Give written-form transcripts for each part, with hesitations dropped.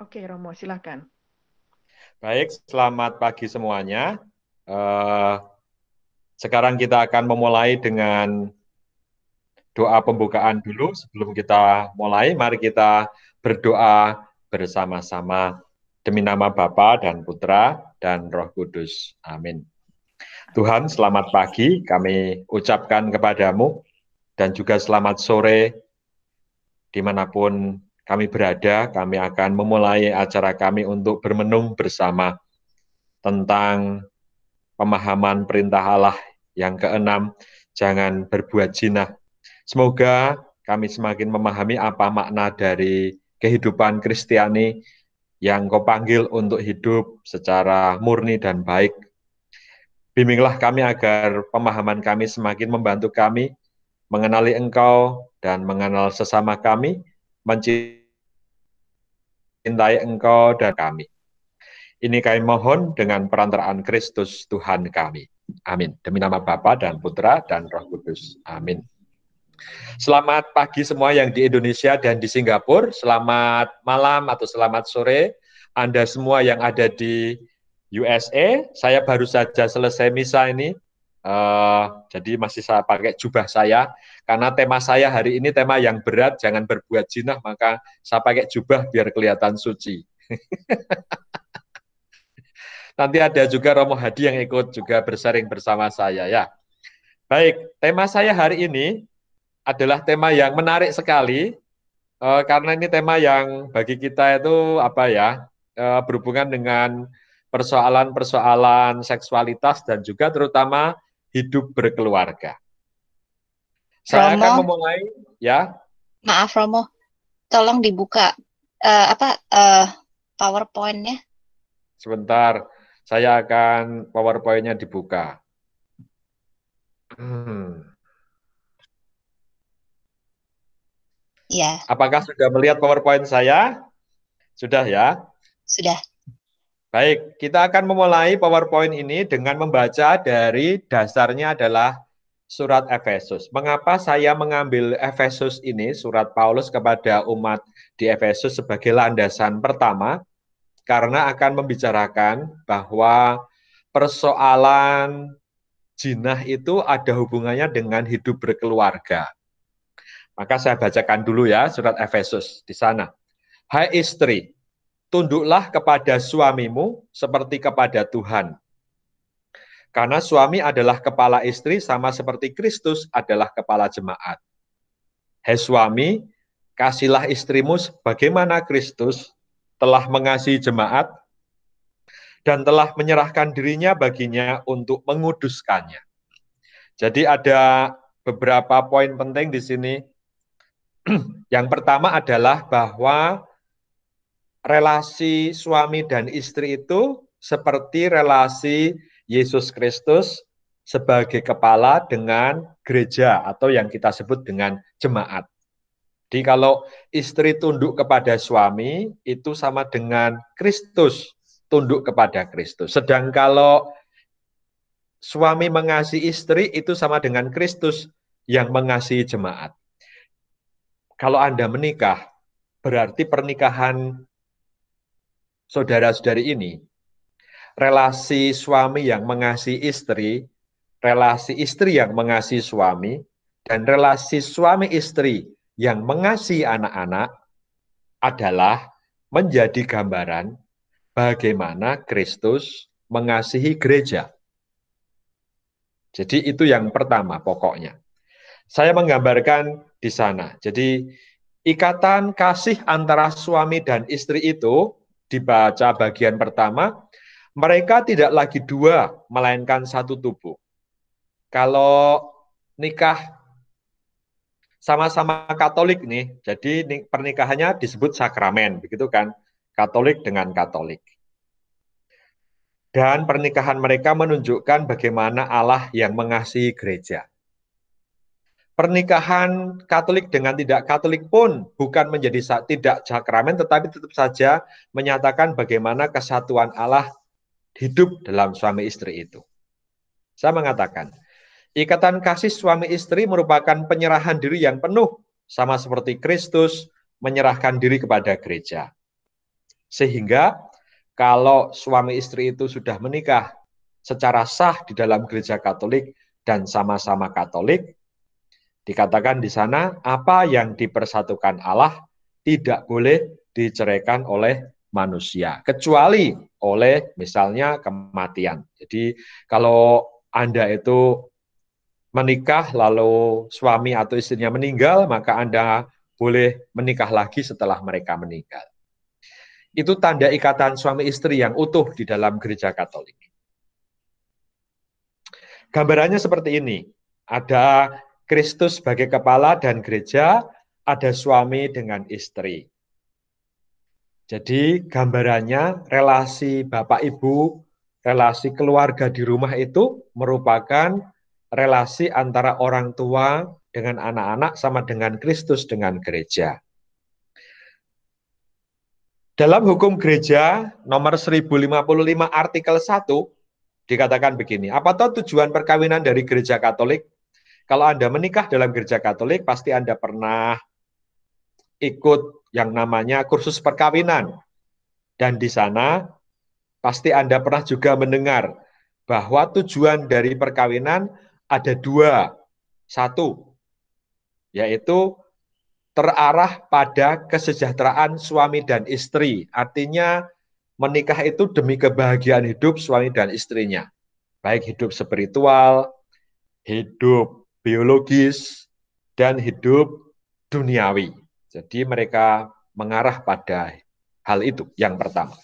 Oke, Romo, silakan. Baik, selamat pagi semuanya. Eh, Sekarang kita akan memulai dengan doa pembukaan dulu. Sebelum kita mulai, mari kita berdoa bersama-sama demi nama Bapa dan Putra dan Roh Kudus. Amin. Tuhan, selamat pagi kami ucapkan kepadamu dan juga selamat sore dimanapun kami berada. Kami akan memulai acara kami untuk bermenung bersama tentang pemahaman perintah Allah yang keenam, jangan berbuat zina. Semoga kami semakin memahami apa makna dari kehidupan Kristiani yang Kau panggil untuk hidup secara murni dan baik. Bimbinglah kami agar pemahaman kami semakin membantu kami mengenali Engkau dan mengenal sesama kami, mencintai Engkau dan kami. Ini kami mohon dengan perantaraan Kristus Tuhan kami. Amin. Demi nama Bapa dan Putra dan Roh Kudus. Amin. Selamat pagi semua yang di Indonesia dan di Singapura. Selamat malam atau selamat sore Anda semua yang ada di USA. Saya baru saja selesai misa ini. Jadi masih saya pakai jubah saya karena tema saya hari ini tema yang berat, jangan berbuat zina, maka saya pakai jubah biar kelihatan suci. Nanti ada juga Romo Hadi yang ikut juga bersaring bersama saya ya. Baik, tema saya hari ini adalah tema yang menarik sekali karena ini tema yang bagi kita itu apa ya berhubungan dengan persoalan-persoalan seksualitas dan juga terutama hidup berkeluarga. Saya akan Romo, memulai ya maaf Romo, tolong dibuka apa PowerPoint-nya. sebentar. Saya akan PowerPoint-nya dibuka. Ya, Apakah sudah melihat PowerPoint saya? Sudah ya? sudah. Baik, kita akan memulai PowerPoint ini dengan membaca dari dasarnya adalah surat Efesus. Mengapa saya mengambil Efesus ini, surat Paulus kepada umat di Efesus sebagai landasan pertama? Karena akan membicarakan bahwa persoalan jinah itu ada hubungannya dengan hidup berkeluarga. Maka saya bacakan dulu ya surat Efesus di sana. Hai istri, tunduklah kepada suamimu seperti kepada Tuhan. Karena suami adalah kepala istri sama seperti Kristus adalah kepala jemaat. Hai suami, kasihlah istrimu sebagaimana Kristus telah mengasihi jemaat dan telah menyerahkan dirinya baginya untuk menguduskannya. Jadi ada beberapa poin penting di sini. Yang pertama adalah bahwa relasi suami dan istri itu seperti relasi Yesus Kristus sebagai kepala dengan gereja atau yang kita sebut dengan jemaat. Jadi kalau istri tunduk kepada suami itu sama dengan Kristus tunduk kepada Kristus. Sedang kalau suami mengasihi istri itu sama dengan Kristus yang mengasihi jemaat. Kalau Anda menikah, berarti pernikahan saudara-saudari ini relasi suami yang mengasihi istri, relasi istri yang mengasihi suami, dan relasi suami istri yang mengasihi anak-anak adalah menjadi gambaran bagaimana Kristus mengasihi gereja. Jadi itu yang pertama pokoknya. Saya menggambarkan di sana. Jadi ikatan kasih antara suami dan istri itu dibaca bagian pertama, mereka tidak lagi dua, melainkan satu tubuh. Kalau nikah sama-sama Katolik nih, jadi pernikahannya disebut sakramen, begitu kan? Katolik dengan Katolik. Dan pernikahan mereka menunjukkan bagaimana Allah yang mengasihi gereja. Pernikahan Katolik dengan tidak Katolik pun bukan menjadi tidak sakramen, tetapi tetap saja menyatakan bagaimana kesatuan Allah hidup dalam suami istri itu. Saya mengatakan, ikatan kasih suami istri merupakan penyerahan diri yang penuh, sama seperti Kristus menyerahkan diri kepada gereja. Sehingga kalau suami istri itu sudah menikah secara sah di dalam gereja Katolik dan sama-sama Katolik, dikatakan di sana apa yang dipersatukan Allah tidak boleh diceraikan oleh manusia, kecuali oleh misalnya kematian. Jadi kalau Anda itu menikah lalu suami atau istrinya meninggal, maka Anda boleh menikah lagi setelah mereka meninggal. Itu tanda ikatan suami istri yang utuh di dalam gereja Katolik. Gambarannya seperti ini. Ada Kristus sebagai kepala dan gereja, ada suami dengan istri. Jadi gambarannya relasi Bapak Ibu, relasi keluarga di rumah itu merupakan relasi antara orang tua dengan anak-anak sama dengan Kristus dengan gereja. Dalam hukum gereja nomor 1055 artikel 1 dikatakan begini, apa toh tujuan perkawinan dari gereja Katolik? Kalau Anda menikah dalam gereja Katolik, pasti Anda pernah ikut yang namanya kursus perkawinan. Dan di sana pasti Anda pernah juga mendengar bahwa tujuan dari perkawinan ada dua. Satu, yaitu terarah pada kesejahteraan suami dan istri. Artinya menikah itu demi kebahagiaan hidup suami dan istrinya. Baik hidup spiritual, hidup biologis, dan hidup duniawi. Jadi mereka mengarah pada hal itu yang pertama.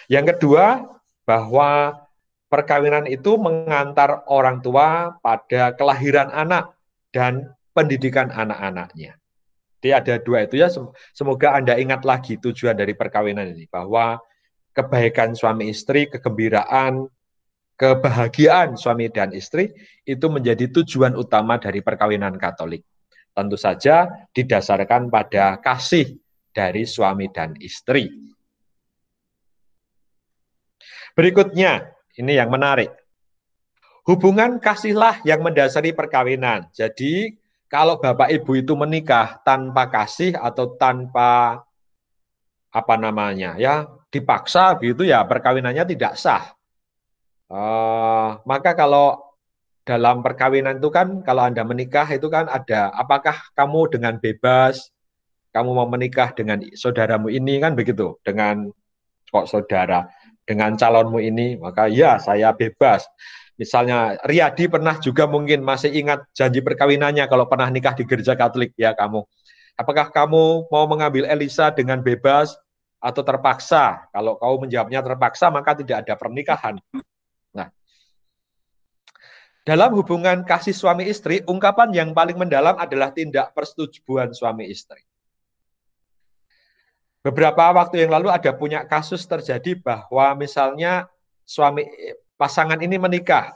Yang kedua, bahwa perkawinan itu mengantar orang tua pada kelahiran anak dan pendidikan anak-anaknya. Jadi ada dua itu ya, semoga Anda ingat lagi tujuan dari perkawinan ini, bahwa kebaikan suami istri, kegembiraan, kebahagiaan suami dan istri itu menjadi tujuan utama dari perkawinan Katolik. Tentu saja didasarkan pada kasih dari suami dan istri. Berikutnya, ini yang menarik. Hubungan kasihlah yang mendasari perkawinan. Jadi, kalau Bapak Ibu itu menikah tanpa kasih atau tanpa apa namanya ya dipaksa begitu ya perkawinannya tidak sah. Maka kalau dalam perkawinan itu kan kalau Anda menikah itu kan ada apakah kamu dengan bebas kamu mau menikah dengan saudaramu ini kan begitu dengan kok saudara dengan calonmu ini maka ya saya bebas. Misalnya Riyadi pernah juga mungkin masih ingat janji perkawinannya kalau pernah nikah di gereja Katolik ya kamu. Apakah kamu mau mengambil Elisa dengan bebas atau terpaksa? Kalau kau menjawabnya terpaksa maka tidak ada pernikahan. Nah, dalam hubungan kasih suami istri, ungkapan yang paling mendalam adalah tindak persetujuan suami istri. Beberapa waktu yang lalu ada punya kasus terjadi bahwa misalnya suami pasangan ini menikah,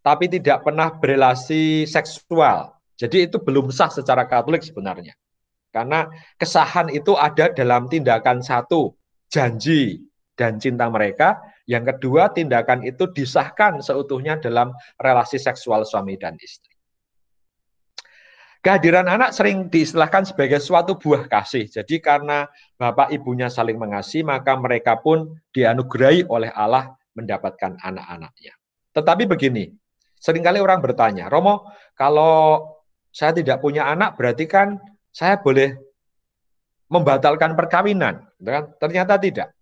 tapi tidak pernah berelasi seksual. Jadi itu belum sah secara Katolik sebenarnya. Karena kesahan itu ada dalam tindakan satu, janji dan cinta mereka. Yang kedua, tindakan itu disahkan seutuhnya dalam relasi seksual suami dan istri. Kehadiran anak sering diistilahkan sebagai suatu buah kasih. Jadi karena bapak ibunya saling mengasihi, maka mereka pun dianugerahi oleh Allah mendapatkan anak-anaknya. Tetapi begini, seringkali orang bertanya, Romo, kalau saya tidak punya anak, berarti kan saya boleh membatalkan perkawinan. Ternyata tidak.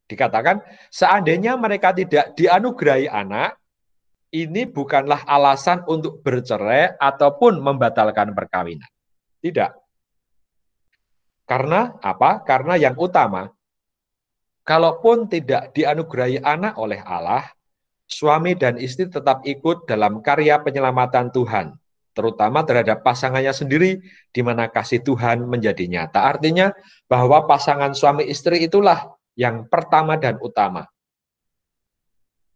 Dikatakan, seandainya mereka tidak dianugerahi anak, ini bukanlah alasan untuk bercerai ataupun membatalkan perkawinan. Tidak. Karena apa? Karena yang utama, kalaupun tidak dianugerahi anak oleh Allah, suami dan istri tetap ikut dalam karya penyelamatan Tuhan, terutama terhadap pasangannya sendiri, di mana kasih Tuhan menjadi nyata. Artinya bahwa pasangan suami istri itulah yang pertama dan utama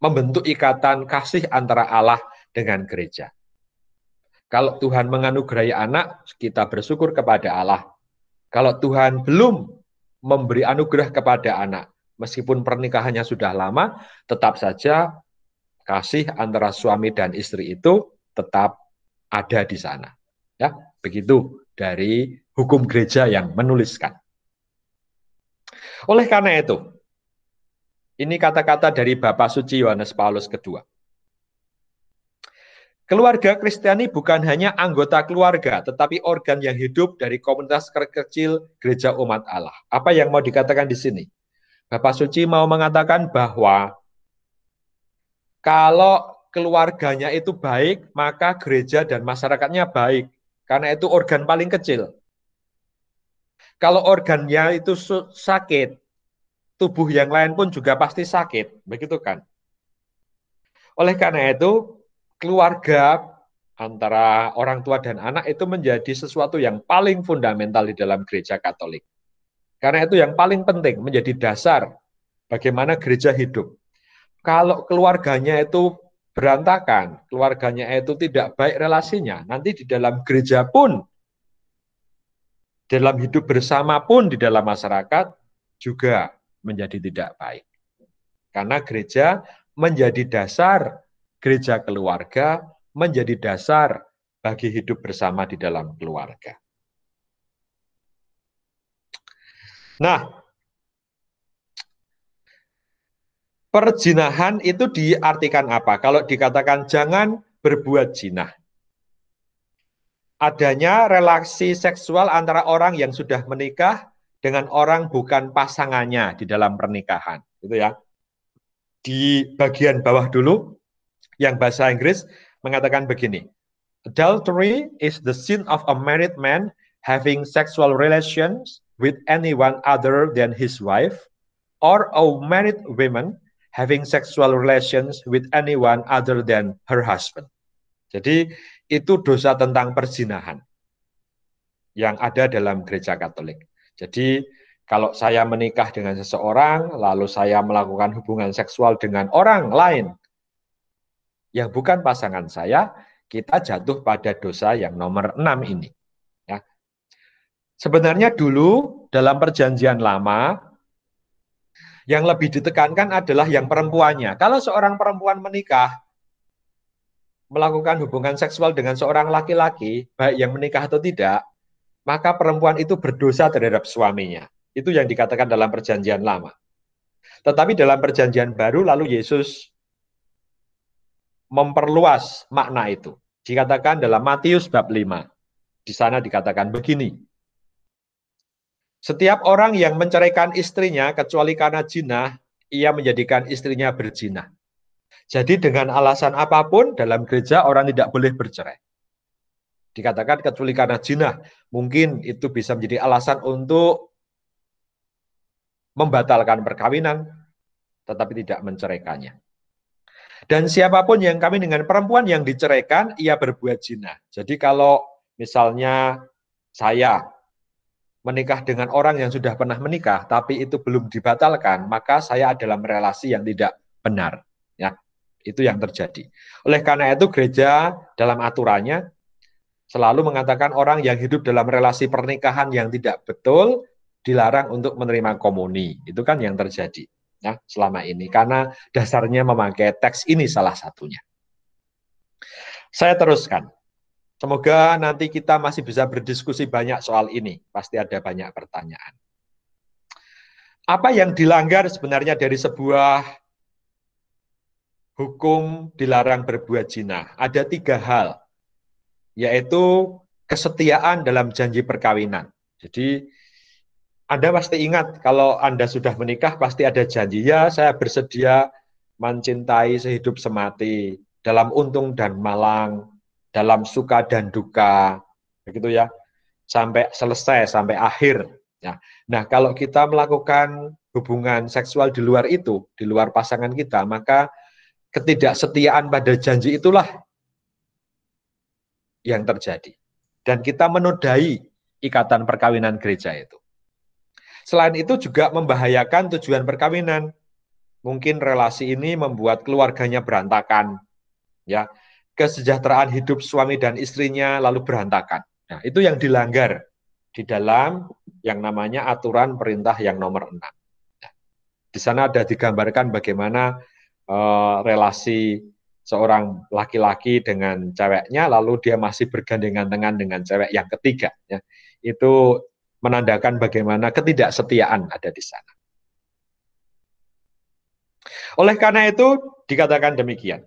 membentuk ikatan kasih antara Allah dengan gereja. Kalau Tuhan menganugerahi anak, kita bersyukur kepada Allah. Kalau Tuhan belum memberi anugerah kepada anak, meskipun pernikahannya sudah lama, tetap saja kasih antara suami dan istri itu tetap ada di sana. Ya, begitu dari hukum gereja yang menuliskan. Oleh karena itu, Ini kata-kata dari Bapak Suci Yohanes Paulus II. Keluarga Kristiani bukan hanya anggota keluarga, tetapi organ yang hidup dari komunitas kecil gereja umat Allah. Apa yang mau dikatakan di sini? Bapak Suci mau mengatakan bahwa kalau keluarganya itu baik, maka gereja dan masyarakatnya baik. Karena itu organ paling kecil. Kalau organnya itu sakit, tubuh yang lain pun juga pasti sakit. Begitu kan? Oleh karena itu, keluarga antara orang tua dan anak itu menjadi sesuatu yang paling fundamental di dalam gereja Katolik. Karena itu yang paling penting, menjadi dasar bagaimana gereja hidup. Kalau keluarganya itu berantakan, keluarganya itu tidak baik relasinya, nanti di dalam gereja pun, dalam hidup bersama pun di dalam masyarakat juga menjadi tidak baik. Karena gereja menjadi dasar, gereja keluarga menjadi dasar bagi hidup bersama di dalam keluarga. Nah, perzinahan itu diartikan apa? Kalau dikatakan jangan berbuat zina. Adanya relasi seksual antara orang yang sudah menikah dengan orang bukan pasangannya di dalam pernikahan. Gitu ya. Di bagian bawah dulu, yang bahasa Inggris mengatakan begini. Adultery is the sin of a married man having sexual relations with anyone other than his wife, or a married woman having sexual relations with anyone other than her husband. Jadi itu dosa tentang perzinahan yang ada dalam gereja Katolik. Jadi kalau saya menikah dengan seseorang, lalu saya melakukan hubungan seksual dengan orang lain yang bukan pasangan saya, kita jatuh pada dosa yang nomor 6 ini. Ya. Sebenarnya dulu dalam perjanjian lama, yang lebih ditekankan adalah yang perempuannya. Kalau seorang perempuan menikah, melakukan hubungan seksual dengan seorang laki-laki, baik yang menikah atau tidak, maka perempuan itu berdosa terhadap suaminya. Itu yang dikatakan dalam perjanjian lama. Tetapi dalam perjanjian baru, lalu Yesus memperluas makna itu. Dikatakan dalam Matius bab 5. Di sana dikatakan begini. Setiap orang yang menceraikan istrinya kecuali karena zina, ia menjadikan istrinya berzina. Jadi dengan alasan apapun dalam gereja orang tidak boleh bercerai. Dikatakan kecuali karena zina. Mungkin itu bisa menjadi alasan untuk membatalkan perkawinan, tetapi tidak menceraikannya. Dan siapapun yang kawin dengan perempuan yang diceraikan, ia berbuat zina. Jadi kalau misalnya saya menikah dengan orang yang sudah pernah menikah, tapi itu belum dibatalkan, maka saya dalam relasi yang tidak benar. Ya, itu yang terjadi. Oleh karena itu gereja dalam aturannya selalu mengatakan orang yang hidup dalam relasi pernikahan yang tidak betul dilarang untuk menerima komuni. Itu kan yang terjadi. Ya, selama ini karena dasarnya memakai teks ini salah satunya. Saya teruskan. Semoga nanti kita masih bisa berdiskusi banyak soal ini. Pasti ada banyak pertanyaan. Apa yang dilanggar sebenarnya dari sebuah hukum dilarang berbuat zina? Ada 3 hal, yaitu kesetiaan dalam janji perkawinan. Jadi Anda pasti ingat kalau Anda sudah menikah pasti ada janji, ya saya bersedia mencintai sehidup semati, dalam untung dan malang, dalam suka dan duka, begitu ya, sampai selesai, sampai akhir. Ya. Nah, kalau kita melakukan hubungan seksual di luar itu, di luar pasangan kita, maka ketidaksetiaan pada janji itulah yang terjadi. Dan kita menodai ikatan perkawinan gereja itu. Selain itu juga membahayakan tujuan perkawinan. Mungkin relasi ini membuat keluarganya berantakan. Ya, kesejahteraan hidup suami dan istrinya lalu berantakan. Nah, itu yang dilanggar di dalam yang namanya aturan perintah yang nomor 6. Nah, di sana ada digambarkan bagaimana relasi seorang laki-laki dengan ceweknya, lalu dia masih bergandengan tangan dengan cewek yang ketiga. Ya. Itu menandakan bagaimana ketidaksetiaan ada di sana. Oleh karena itu dikatakan demikian.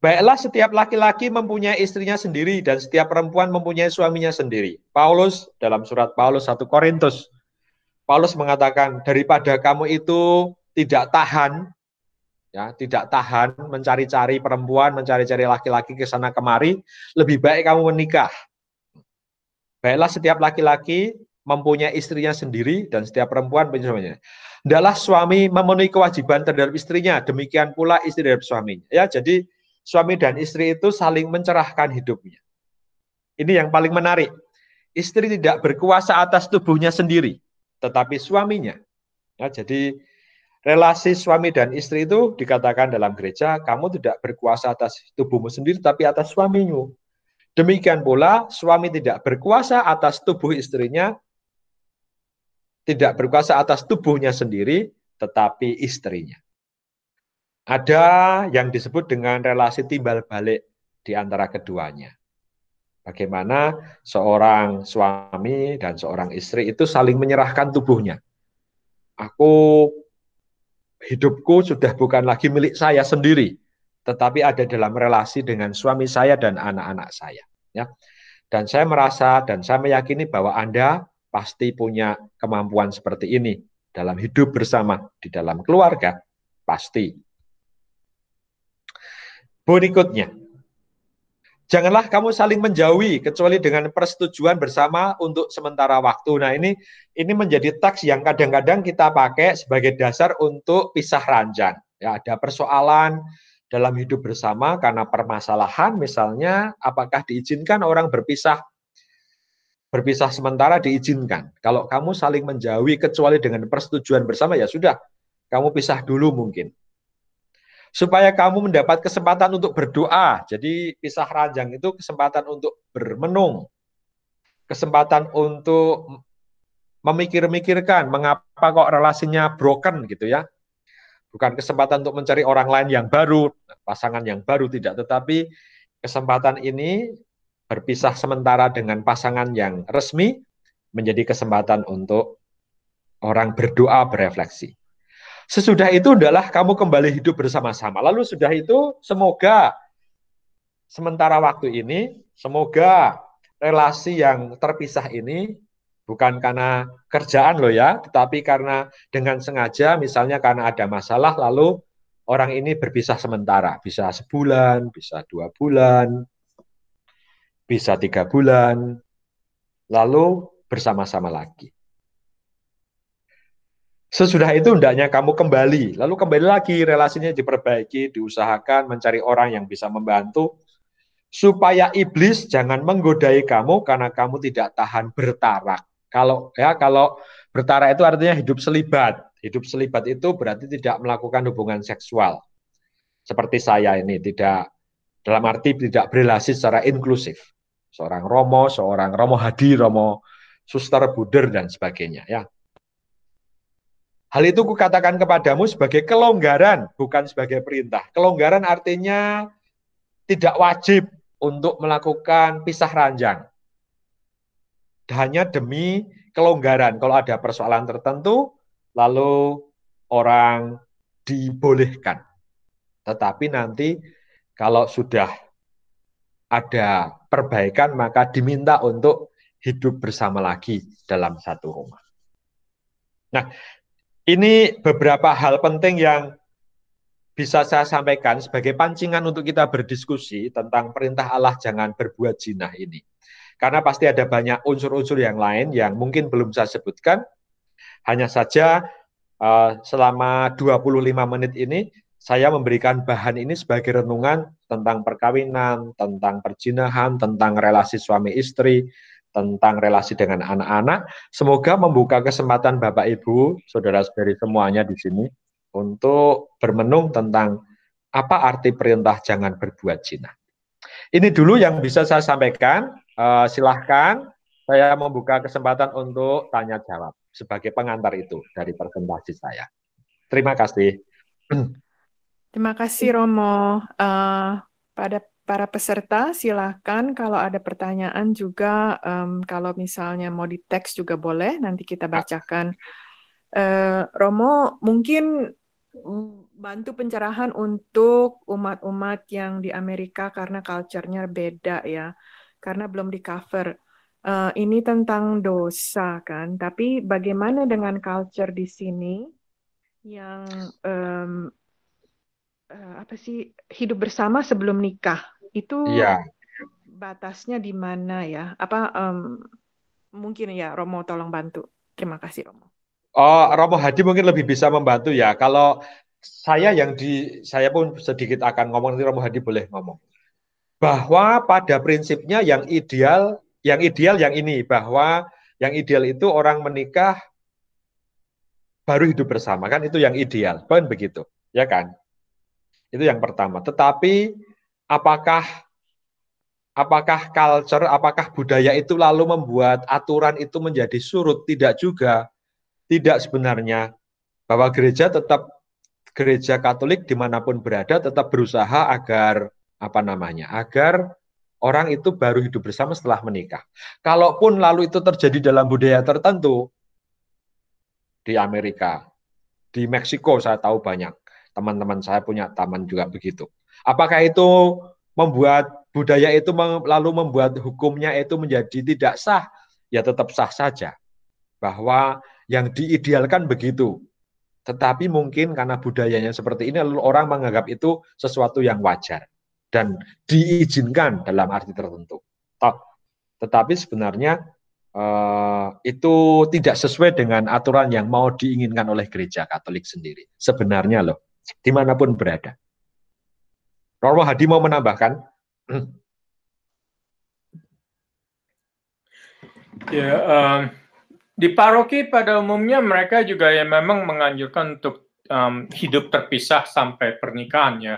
Baiklah setiap laki-laki mempunyai istrinya sendiri dan setiap perempuan mempunyai suaminya sendiri. Paulus dalam surat Paulus 1 Korintus, Paulus mengatakan daripada kamu itu tidak tahan, ya, tidak tahan mencari-cari perempuan, mencari-cari laki-laki ke sana kemari, lebih baik kamu menikah. Baiklah setiap laki-laki mempunyai istrinya sendiri dan setiap perempuan punya suaminya. Hendaklah suami memenuhi kewajiban terhadap istrinya, demikian pula istri terhadap suaminya. Ya, jadi suami dan istri itu saling mencerahkan hidupnya. Ini yang paling menarik. Istri tidak berkuasa atas tubuhnya sendiri, tetapi suaminya. Ya, jadi relasi suami dan istri itu dikatakan dalam gereja, kamu tidak berkuasa atas tubuhmu sendiri, tapi atas suamimu. Demikian pula suami tidak berkuasa atas tubuh istrinya, tidak berkuasa atas tubuhnya sendiri, tetapi istrinya. Ada yang disebut dengan relasi timbal balik di antara keduanya. Bagaimana seorang suami dan seorang istri itu saling menyerahkan tubuhnya. Hidupku sudah bukan lagi milik saya sendiri, tetapi ada dalam relasi dengan suami saya dan anak-anak saya. Ya. Dan saya merasa dan saya meyakini bahwa Anda pasti punya kemampuan seperti ini dalam hidup bersama, di dalam keluarga, pasti. Berikutnya, janganlah kamu saling menjauhi kecuali dengan persetujuan bersama untuk sementara waktu. Nah, ini menjadi teks yang kadang-kadang kita pakai sebagai dasar untuk pisah ranjang. Ya, ada persoalan dalam hidup bersama karena permasalahan, misalnya apakah diizinkan orang berpisah sementara diizinkan. Kalau kamu saling menjauhi kecuali dengan persetujuan bersama, ya sudah, kamu pisah dulu mungkin. Supaya kamu mendapat kesempatan untuk berdoa. Jadi pisah ranjang itu kesempatan untuk bermenung, kesempatan untuk memikir-mikirkan mengapa kok relasinya broken gitu ya. Bukan kesempatan untuk mencari orang lain yang baru, pasangan yang baru, tidak. Tetapi kesempatan ini berpisah sementara dengan pasangan yang resmi menjadi kesempatan untuk orang berdoa, berefleksi. Sesudah itu adalah kamu kembali hidup bersama-sama. Lalu sudah itu semoga sementara waktu ini, semoga relasi yang terpisah ini bukan karena kerjaan loh ya, tetapi karena dengan sengaja, misalnya karena ada masalah, lalu orang ini berpisah sementara. Bisa sebulan, bisa 2 bulan, bisa 3 bulan, lalu bersama-sama lagi. Sesudah itu hendaknya kamu kembali, lalu kembali lagi, relasinya diperbaiki, diusahakan mencari orang yang bisa membantu, supaya iblis jangan menggodai kamu karena kamu tidak tahan bertarak. Kalau bertarak itu artinya hidup selibat. Hidup selibat itu berarti tidak melakukan hubungan seksual. Seperti saya ini, tidak dalam arti tidak berelasi secara inklusif. Seorang romo hadi, romo suster, buder, dan sebagainya. Ya. Hal itu kukatakan kepadamu sebagai kelonggaran, bukan sebagai perintah. Kelonggaran artinya tidak wajib untuk melakukan pisah ranjang. Hanya demi kelonggaran. Kalau ada persoalan tertentu, lalu orang dibolehkan. Tetapi nanti kalau sudah ada perbaikan, maka diminta untuk hidup bersama lagi dalam satu rumah. Nah, ini beberapa hal penting yang bisa saya sampaikan sebagai pancingan untuk kita berdiskusi tentang perintah Allah jangan berbuat zina ini. Karena pasti ada banyak unsur-unsur yang lain yang mungkin belum saya sebutkan. Hanya saja selama 25 menit ini saya memberikan bahan ini sebagai renungan tentang perkawinan, tentang perjinahan, tentang relasi suami istri, tentang relasi dengan anak-anak. Semoga membuka kesempatan Bapak Ibu, saudara-saudari semuanya di sini untuk bermenung tentang apa arti perintah jangan berbuat zina. Ini dulu yang bisa saya sampaikan. Silahkan saya membuka kesempatan untuk tanya jawab sebagai pengantar itu dari presentasi saya. Terima kasih. Terima kasih Romo. Pada para peserta, silakan kalau ada pertanyaan juga, kalau misalnya mau di teks juga boleh, nanti kita bacakan Romo mungkin bantu pencerahan untuk umat-umat yang di Amerika karena culture-nya beda ya, karena belum di cover. Ini tentang dosa kan, tapi bagaimana dengan culture di sini yang apa sih, hidup bersama sebelum nikah itu Iya. batasnya di mana ya? Apa mungkin ya Romo tolong bantu. Terima kasih Romo. Oh, Romo Hadi mungkin lebih bisa membantu ya. Kalau saya pun sedikit akan ngomong, nanti Romo Hadi boleh ngomong. Bahwa pada prinsipnya yang ideal yang ini, bahwa yang ideal itu orang menikah baru hidup bersama, kan itu yang ideal, kan begitu, ya kan? Itu yang pertama. Tetapi apakah culture, apakah budaya itu lalu membuat aturan itu menjadi surut? Tidak juga. Tidak sebenarnya. Bahwa gereja Katolik dimanapun berada tetap berusaha agar agar orang itu baru hidup bersama setelah menikah. Kalaupun lalu itu terjadi dalam budaya tertentu di Amerika, di Meksiko saya tahu banyak, teman-teman saya punya teman juga begitu. Apakah itu membuat budaya itu lalu membuat hukumnya itu menjadi tidak sah? Ya tetap sah saja, bahwa yang diidealkan begitu. Tetapi mungkin karena budayanya seperti ini, lalu orang menganggap itu sesuatu yang wajar dan diizinkan dalam arti tertentu. Tetapi sebenarnya itu tidak sesuai dengan aturan yang mau diinginkan oleh gereja Katolik sendiri. Sebenarnya loh, dimanapun berada. Romo Hadi mau menambahkan? Ya, di paroki pada umumnya mereka juga ya memang menganjurkan untuk hidup terpisah sampai pernikahan ya.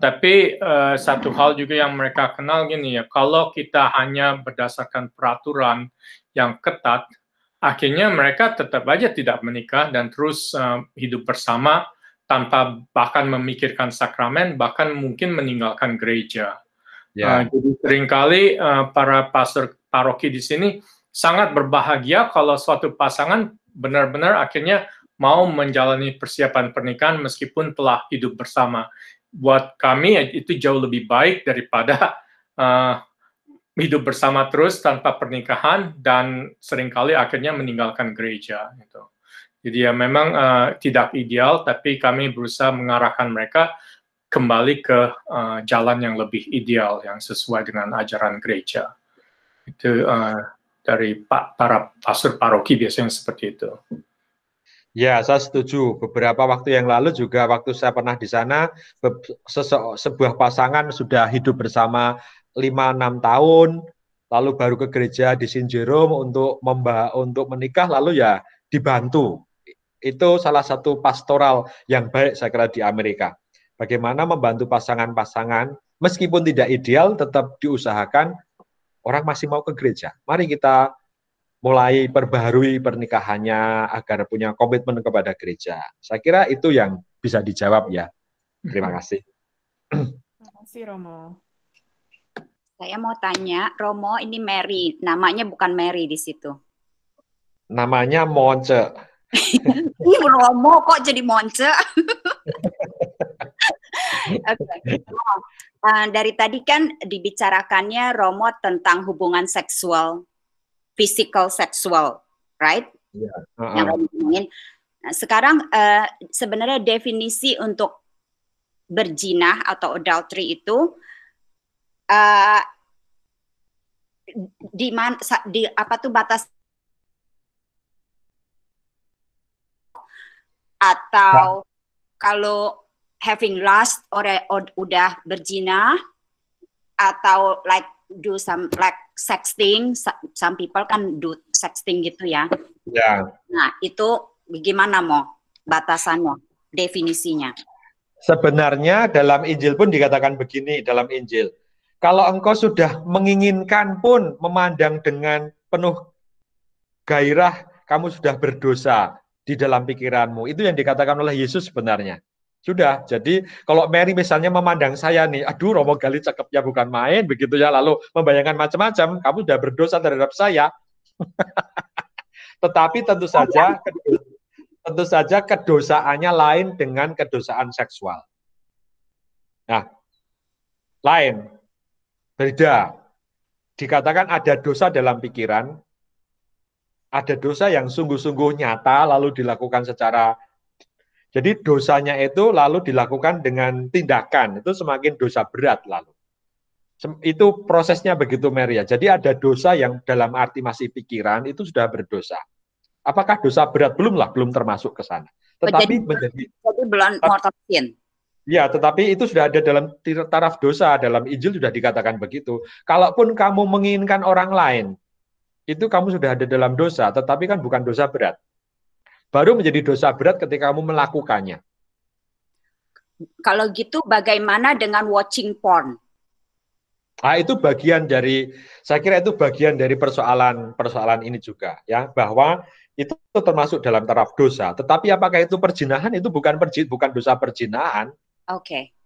Tapi satu hal juga yang mereka kenal gini ya, kalau kita hanya berdasarkan peraturan yang ketat, akhirnya mereka tetap aja tidak menikah dan terus hidup bersama tanpa bahkan memikirkan sakramen, bahkan mungkin meninggalkan gereja. Jadi seringkali para pastor paroki di sini sangat berbahagia kalau suatu pasangan benar-benar akhirnya mau menjalani persiapan pernikahan meskipun telah hidup bersama. Buat kami itu jauh lebih baik daripada hidup bersama terus tanpa pernikahan dan seringkali akhirnya meninggalkan gereja. Gitu. Jadi ya memang tidak ideal, tapi kami berusaha mengarahkan mereka kembali ke jalan yang lebih ideal, yang sesuai dengan ajaran gereja. Itu dari para pastor paroki biasanya seperti itu. Ya, saya setuju. Beberapa waktu yang lalu juga waktu saya pernah di sana, sebuah pasangan sudah hidup bersama 5-6 tahun, lalu baru ke gereja di St. Jerome untuk menikah, lalu ya dibantu. Itu salah satu pastoral yang baik saya kira di Amerika. Bagaimana membantu pasangan-pasangan, meskipun tidak ideal, tetap diusahakan orang masih mau ke gereja. Mari kita mulai perbaharui pernikahannya agar punya komitmen kepada gereja. Saya kira itu yang bisa dijawab ya. Terima kasih. Terima kasih Romo. Saya mau tanya, Romo ini Mary, namanya bukan Mary di situ. Namanya Monce. Ini Romo kok jadi Monce? Okay. Dari tadi kan dibicarakannya Romo tentang hubungan seksual, physical seksual, right? Yeah. Yang Romo ngomongin. Nah, sekarang sebenarnya definisi untuk berzina atau adultery itu di mana, di apa tuh batas atau kalau having lust udah berzina atau like do some like sexting, some people kan do sexting gitu ya. Ya. Nah, itu gimana mau batasannya, definisinya? Sebenarnya dalam Injil pun dikatakan begini dalam Injil. Kalau engkau sudah menginginkan pun memandang dengan penuh gairah, kamu sudah berdosa di dalam pikiranmu. Itu yang dikatakan oleh Yesus sebenarnya. Sudah, jadi kalau Mary misalnya memandang saya nih, aduh Romo Gali cakepnya bukan main, begitu ya, lalu membayangkan macam-macam, kamu sudah berdosa terhadap saya. Tetapi tentu saja tentu saja kedosaannya lain dengan kedosaan seksual. Nah, lain, beda. Dikatakan ada dosa dalam pikiran, ada dosa yang sungguh-sungguh nyata lalu dilakukan secara, jadi dosanya itu lalu dilakukan dengan tindakan, itu semakin dosa berat lalu. Itu prosesnya begitu, Maria. Jadi ada dosa yang dalam arti masih pikiran, itu sudah berdosa. Apakah dosa berat? Belum lah, belum termasuk ke sana. Tetapi jadi belum mortal sin. Ya, tetapi itu sudah ada dalam taraf dosa, dalam Injil sudah dikatakan begitu. Kalaupun kamu menginginkan orang lain, itu kamu sudah ada dalam dosa, tetapi kan bukan dosa berat. Baru menjadi dosa berat ketika kamu melakukannya. Kalau gitu bagaimana dengan watching porn? Nah, itu bagian dari, saya kira itu bagian dari persoalan ini juga, ya, bahwa itu termasuk dalam taraf dosa. Tetapi apakah itu perzinahan? Itu bukan dosa perzinahan. Oke.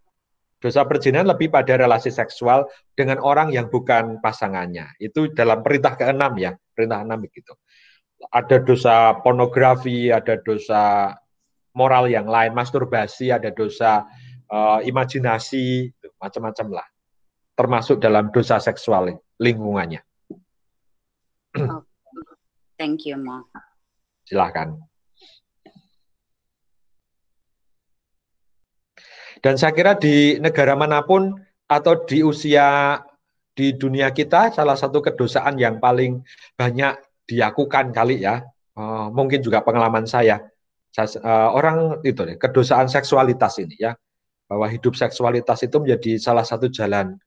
Dosa perzinahan lebih pada relasi seksual dengan orang yang bukan pasangannya. Itu dalam perintah ke-6 ya, perintah 6 begitu. Ada dosa pornografi, ada dosa moral yang lain, masturbasi, ada dosa imajinasi, macam-macam lah. Termasuk dalam dosa seksual lingkungannya. Oh, thank you, Ma. Silahkan. Dan saya kira di negara manapun atau di usia di dunia kita, salah satu kedosaan yang paling banyak dilakukan kali ya, mungkin juga pengalaman saya, orang itu kedosaan seksualitas ini ya, bahwa hidup seksualitas itu menjadi salah satu jalan,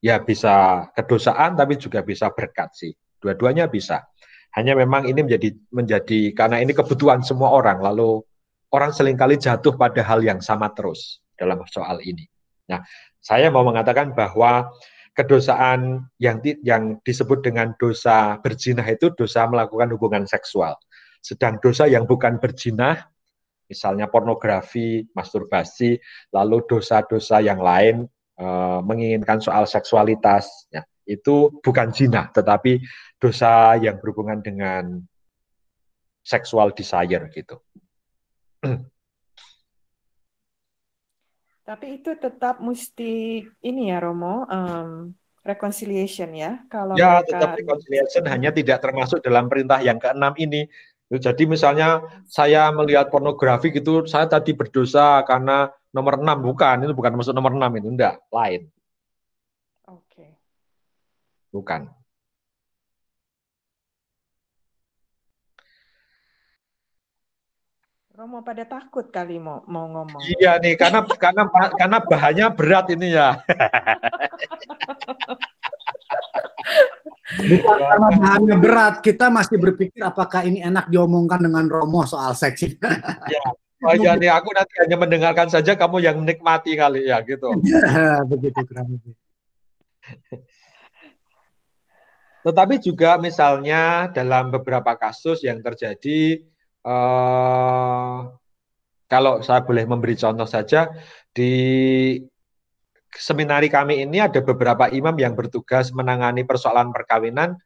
ya bisa kedosaan tapi juga bisa berkat sih, dua-duanya bisa. Hanya memang ini menjadi karena ini kebutuhan semua orang, lalu orang seringkali jatuh pada hal yang sama terus dalam soal ini. Nah, saya mau mengatakan bahwa kedosaan yang disebut dengan dosa berzina itu dosa melakukan hubungan seksual. Sedang dosa yang bukan berzina, misalnya pornografi, masturbasi, lalu dosa-dosa yang lain, menginginkan soal seksualitas, ya, itu bukan zina, tetapi dosa yang berhubungan dengan sexual desire gitu. Tapi itu tetap mesti ini ya Romo, reconciliation ya. Kalau ya, mereka tetap reconciliation hanya tidak termasuk dalam perintah yang ke-6 ini. Jadi misalnya saya melihat pornografi gitu, saya tadi berdosa karena nomor 6, bukan, itu bukan masuk nomor 6 itu, enggak, lain. Oke. Bukan. Romo pada takut kali mau ngomong. Iya nih, karena bahannya berat ini ya. Bukan karena bahannya berat, kita masih berpikir apakah ini enak diomongkan dengan Romo soal seks. Ya. Oh ya nih, aku nanti hanya mendengarkan saja, kamu yang menikmati kali ya gitu. Ya, begitu kurang lebih. Tetapi juga misalnya dalam beberapa kasus yang terjadi, kalau saya boleh memberi contoh saja, di seminari kami ini ada beberapa imam yang bertugas menangani persoalan perkawinan,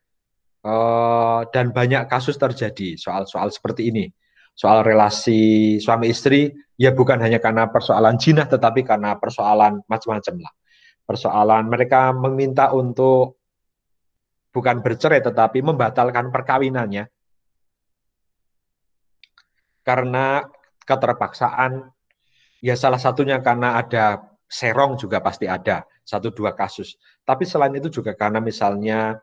dan banyak kasus terjadi soal-soal seperti ini. Soal relasi suami istri, ya bukan hanya karena persoalan zina, tetapi karena persoalan macam-macam lah. Persoalan mereka meminta untuk bukan bercerai, tetapi membatalkan perkawinannya. Karena keterpaksaan, ya salah satunya karena ada serong juga pasti ada, 1-2 kasus. Tapi selain itu juga karena misalnya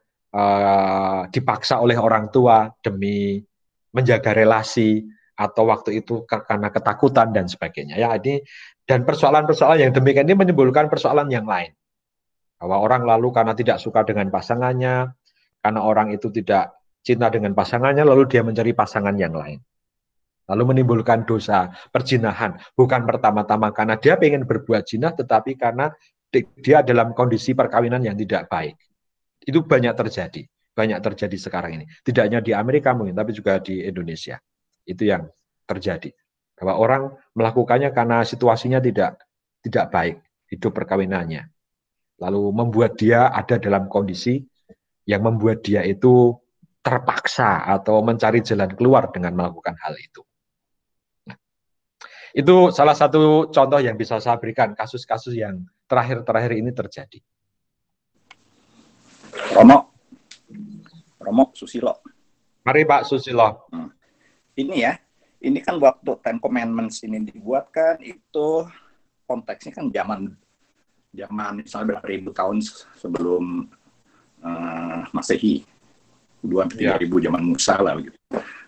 dipaksa oleh orang tua demi menjaga relasi, atau waktu itu karena ketakutan dan sebagainya. Ya, ini dan persoalan-persoalan yang demikian ini menimbulkan persoalan yang lain. Bahwa orang lalu karena tidak suka dengan pasangannya, karena orang itu tidak cinta dengan pasangannya, lalu dia mencari pasangan yang lain. Lalu menimbulkan dosa perzinahan. Bukan pertama-tama karena dia ingin berbuat zina, tetapi karena dia dalam kondisi perkawinan yang tidak baik. Itu banyak terjadi sekarang ini. Tidak hanya di Amerika mungkin, tapi juga di Indonesia. Itu yang terjadi. Bahwa orang melakukannya karena situasinya tidak baik, hidup perkawinannya. Lalu membuat dia ada dalam kondisi yang membuat dia itu terpaksa atau mencari jalan keluar dengan melakukan hal itu. Itu salah satu contoh yang bisa saya berikan, kasus-kasus yang terakhir-terakhir ini terjadi. Romo Susilo. Mari Pak Susilo. Ini ya, ini kan waktu Ten Commandments ini dibuat kan, itu konteksnya kan zaman misalnya berapa ribu tahun sebelum Masehi, 2-3 ribu zaman Musa lah gitu.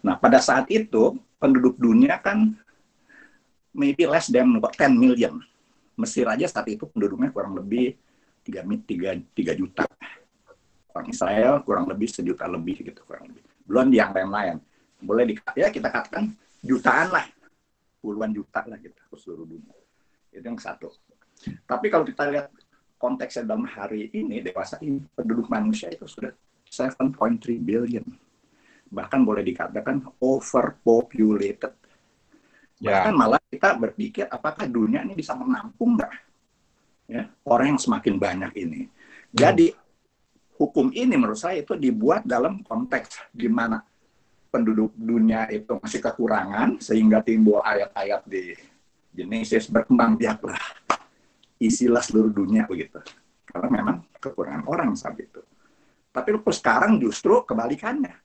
Nah pada saat itu penduduk dunia kan maybe less than 10 million. Mesir aja saat itu penduduknya kurang lebih 3 juta. Orang Israel kurang lebih 1 juta lebih gitu, kurang lebih. Belum yang lain-lain. Boleh kita katakan jutaan lah, puluhan juta lah gitu ke seluruh dunia. Itu yang satu. Tapi kalau kita lihat konteksnya dalam hari ini, dewasa ini, penduduk manusia itu sudah 7.3 billion. Bahkan boleh dikatakan overpopulated. Bahkan malah kita berpikir apakah dunia ini bisa menampung nggak ya, orang yang semakin banyak ini. Jadi hukum ini menurut saya itu dibuat dalam konteks di mana penduduk dunia itu masih kekurangan, sehingga timbul ayat-ayat di Genesis, berkembang biaklah isilah seluruh dunia begitu. Karena memang kekurangan orang saat itu. Tapi sekarang justru kebalikannya.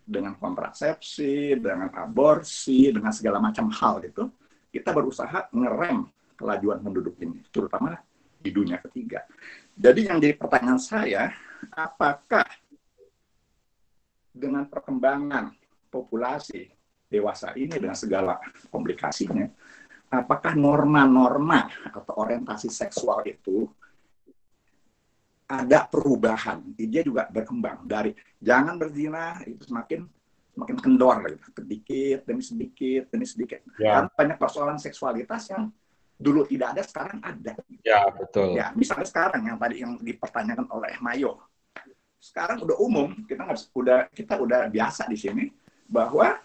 Dengan kontrasepsi, dengan aborsi, dengan segala macam hal itu, kita berusaha ngerem kelajuan penduduk ini, terutama di dunia ketiga. Jadi yang jadi pertanyaan saya, apakah dengan perkembangan populasi dewasa ini dengan segala komplikasinya, apakah norma-norma atau orientasi seksual itu ada perubahan? Dia juga berkembang dari jangan berzina itu semakin kendor gitu, sedikit demi sedikit. Karena banyak persoalan seksualitas yang dulu tidak ada, sekarang ada. Ya, betul. Ya, misalnya sekarang yang tadi yang dipertanyakan oleh Mayo, sekarang udah umum, kita udah biasa di sini bahwa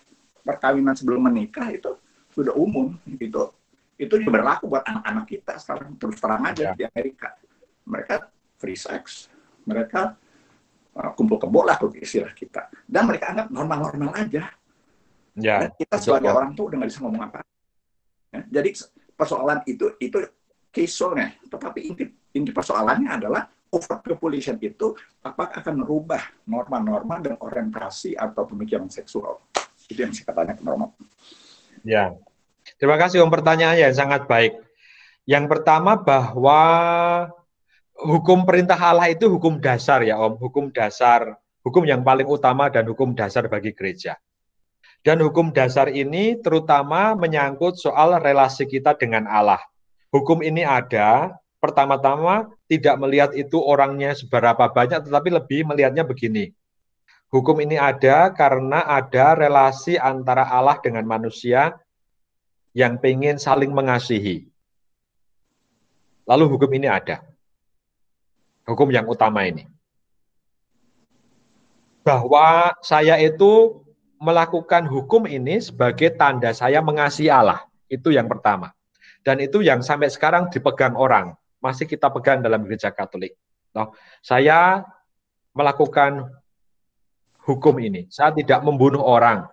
perkawinan sebelum menikah itu sudah umum gitu. Itu berlaku buat anak-anak kita sekarang, terus terang aja di Amerika. Mereka free sex, mereka kumpul kebo lah istilah kita, dan mereka anggap normal-normal aja. Dan kita sebagai orang tuh udah nggak bisa ngomong apa. Ya, jadi persoalan itu case-nya, tetapi inti persoalannya adalah overpopulation itu apakah akan merubah norma-norma dan orientasi atau pemikiran seksual. Itu yang saya katanya ke Romo. Ya, terima kasih Om, pertanyaannya yang sangat baik. Yang pertama bahwa hukum perintah Allah itu hukum dasar ya Om, hukum dasar, hukum yang paling utama dan hukum dasar bagi gereja. Dan hukum dasar ini terutama menyangkut soal relasi kita dengan Allah. Hukum ini ada, pertama-tama tidak melihat itu orangnya seberapa banyak, tetapi lebih melihatnya begini. Hukum ini ada karena ada relasi antara Allah dengan manusia yang pengen saling mengasihi. Lalu hukum ini ada. Hukum yang utama ini. Bahwa saya itu melakukan hukum ini sebagai tanda saya mengasihi Allah. Itu yang pertama. Dan itu yang sampai sekarang dipegang orang. Masih kita pegang dalam gereja Katolik. Saya melakukan hukum ini. Saya tidak membunuh orang.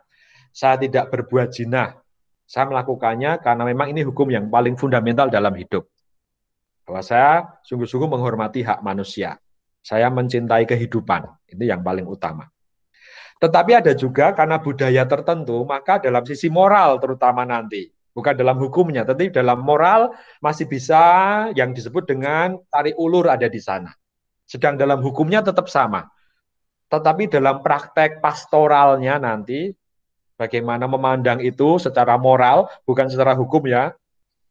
Saya tidak berbuat zina. Saya melakukannya karena memang ini hukum yang paling fundamental dalam hidup. Bahwa saya sungguh-sungguh menghormati hak manusia. Saya mencintai kehidupan. Itu yang paling utama. Tetapi ada juga karena budaya tertentu, maka dalam sisi moral terutama nanti, bukan dalam hukumnya, tetapi dalam moral masih bisa yang disebut dengan tarik ulur ada di sana. Sedang dalam hukumnya tetap sama. Tetapi dalam praktek pastoralnya nanti, bagaimana memandang itu secara moral, bukan secara hukum ya,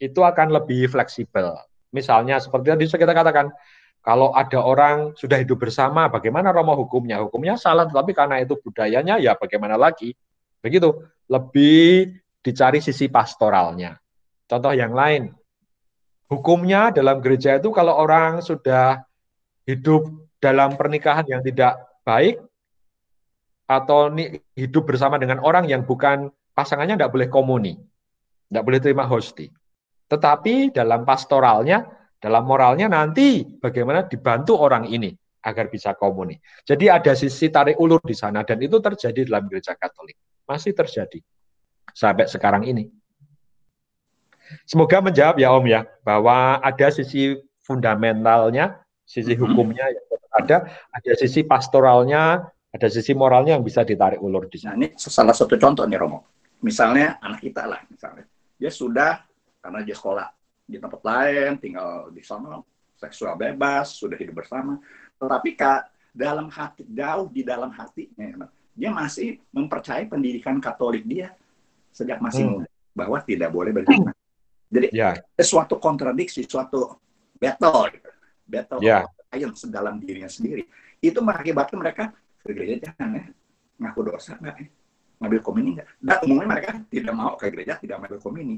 itu akan lebih fleksibel. Misalnya seperti tadi kita katakan, kalau ada orang sudah hidup bersama, bagaimana Romo hukumnya? Hukumnya salah, tetapi karena itu budayanya, ya bagaimana lagi? Begitu, lebih dicari sisi pastoralnya. Contoh yang lain, hukumnya dalam gereja itu kalau orang sudah hidup dalam pernikahan yang tidak baik, atau hidup bersama dengan orang yang bukan pasangannya, tidak boleh komuni, tidak boleh terima hosti. Tetapi dalam pastoralnya, dalam moralnya nanti bagaimana dibantu orang ini agar bisa komuni. Jadi ada sisi tarik ulur di sana dan itu terjadi dalam gereja Katolik. Masih terjadi sampai sekarang ini. Semoga menjawab ya Om ya, bahwa ada sisi fundamentalnya, sisi hukumnya yang ada sisi pastoralnya, ada sisi moralnya yang bisa ditarik ulur di Nah, sana. ini salah satu contoh nih Romo. Misalnya anak kita lah, misalnya dia sudah karena dia sekolah di tempat lain, tinggal di sana, seksual bebas, sudah hidup bersama, tetapi dalam hati, jauh di dalam hatinya, dia masih mempercayai pendidikan Katolik dia sejak masih muda bahwa tidak boleh berzina. Jadi ada suatu kontradiksi, suatu battle of science dalam dirinya sendiri. Itu mengakibatkan mereka ke gereja jangan ya, ngaku dosa nggak ya, ngambil komini nggak. Dan umumnya mereka tidak mau ke gereja, tidak mengambil komini.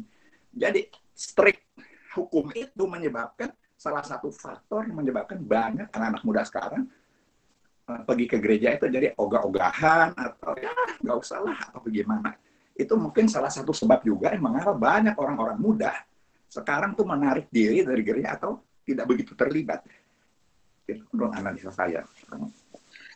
Jadi strict hukum itu menyebabkan salah satu faktor yang menyebabkan banyak anak-anak muda sekarang pergi ke gereja itu jadi ogah-ogahan atau ya nggak usah lah atau bagaimana. Itu mungkin salah satu sebab juga yang mengapa banyak orang-orang muda sekarang tuh menarik diri dari gereja atau tidak begitu terlibat. Itu menurut analisa saya.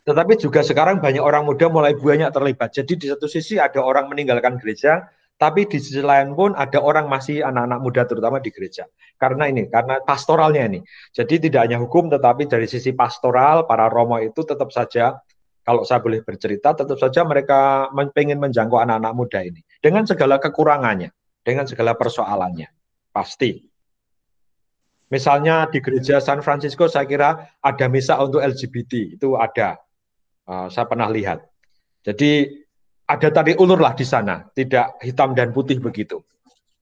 Tetapi juga sekarang banyak orang muda mulai banyak terlibat. Jadi di satu sisi ada orang meninggalkan gereja, tapi di sisi lain pun ada orang masih anak-anak muda terutama di gereja. Karena pastoralnya ini. Jadi tidak hanya hukum, tetapi dari sisi pastoral, para romo itu tetap saja, kalau saya boleh bercerita, tetap saja mereka ingin menjangkau anak-anak muda ini. Dengan segala kekurangannya, dengan segala persoalannya. Pasti. Misalnya di gereja San Francisco saya kira ada misa untuk LGBT, itu ada. Saya pernah lihat. Jadi ada tarik ulur lah di sana, tidak hitam dan putih begitu.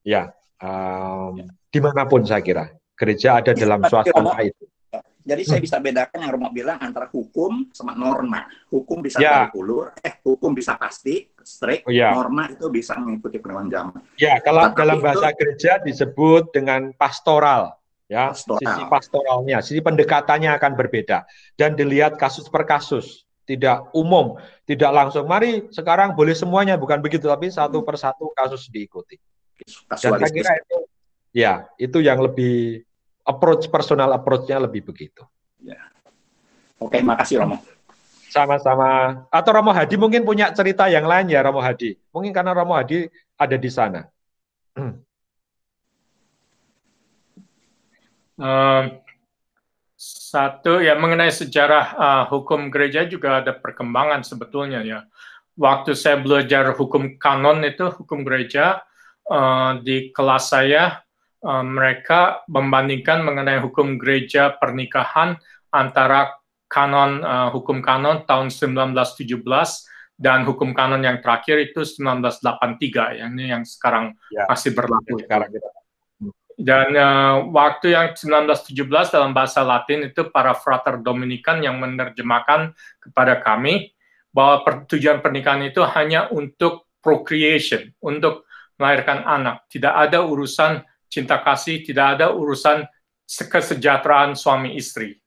Ya, dimanapun saya kira gereja ada dalam suasana itu. Jadi saya bisa bedakan yang Romo bilang antara hukum sama norma. Hukum bisa tarik ulur, hukum bisa pasti, strict, norma itu bisa mengikuti perkembangan zaman. Ya, kalau dalam bahasa gereja disebut dengan pastoral. Ya, sisi pastoralnya, sisi pendekatannya akan berbeda dan dilihat kasus per kasus. Tidak umum, tidak langsung. Mari sekarang boleh semuanya, bukan begitu, tapi satu persatu kasus diikuti. Dan saya kira itu, ya, itu yang lebih personal approach-nya lebih begitu. Ya. Oke, makasih Romo. Sama-sama. Atau Romo Hadi mungkin punya cerita yang lain ya, Romo Hadi. Mungkin karena Romo Hadi ada di sana. Satu ya mengenai sejarah hukum gereja juga ada perkembangan sebetulnya ya. Waktu saya belajar hukum kanon itu hukum gereja di kelas saya mereka membandingkan mengenai hukum gereja pernikahan antara kanon hukum kanon tahun 1917 dan hukum kanon yang terakhir itu 1983 yang sekarang masih berlaku sekarang. Dan waktu yang 1917 dalam bahasa Latin itu para frater Dominikan yang menerjemahkan kepada kami bahwa tujuan pernikahan itu hanya untuk procreation, untuk melahirkan anak. Tidak ada urusan cinta kasih, tidak ada urusan kesejahteraan suami istri.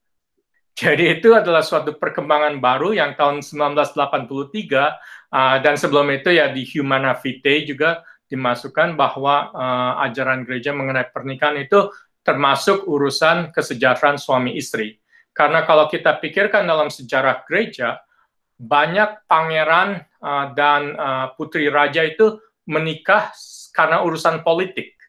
Jadi itu adalah suatu perkembangan baru yang tahun 1983 dan sebelum itu ya di Humana Vitae juga dimasukkan bahwa ajaran gereja mengenai pernikahan itu termasuk urusan kesejahteraan suami istri. Karena kalau kita pikirkan dalam sejarah gereja, banyak pangeran dan putri raja itu menikah karena urusan politik.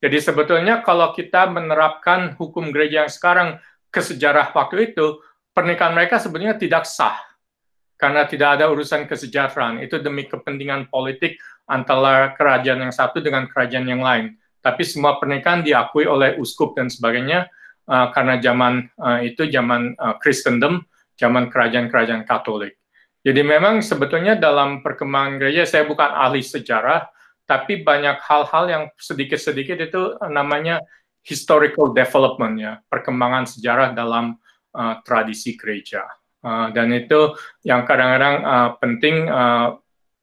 Jadi sebetulnya kalau kita menerapkan hukum gereja yang sekarang ke sejarah waktu itu, pernikahan mereka sebenarnya tidak sah. Karena tidak ada urusan kesejahteraan. Itu demi kepentingan politik antara kerajaan yang satu dengan kerajaan yang lain. Tapi semua pernikahan diakui oleh uskup dan sebagainya karena zaman itu zaman Kristendom, zaman kerajaan-kerajaan Katolik. Jadi memang sebetulnya dalam perkembangan gereja, saya bukan ahli sejarah, tapi banyak hal-hal yang sedikit-sedikit itu namanya historical development ya, perkembangan sejarah dalam tradisi gereja. Dan itu yang kadang-kadang penting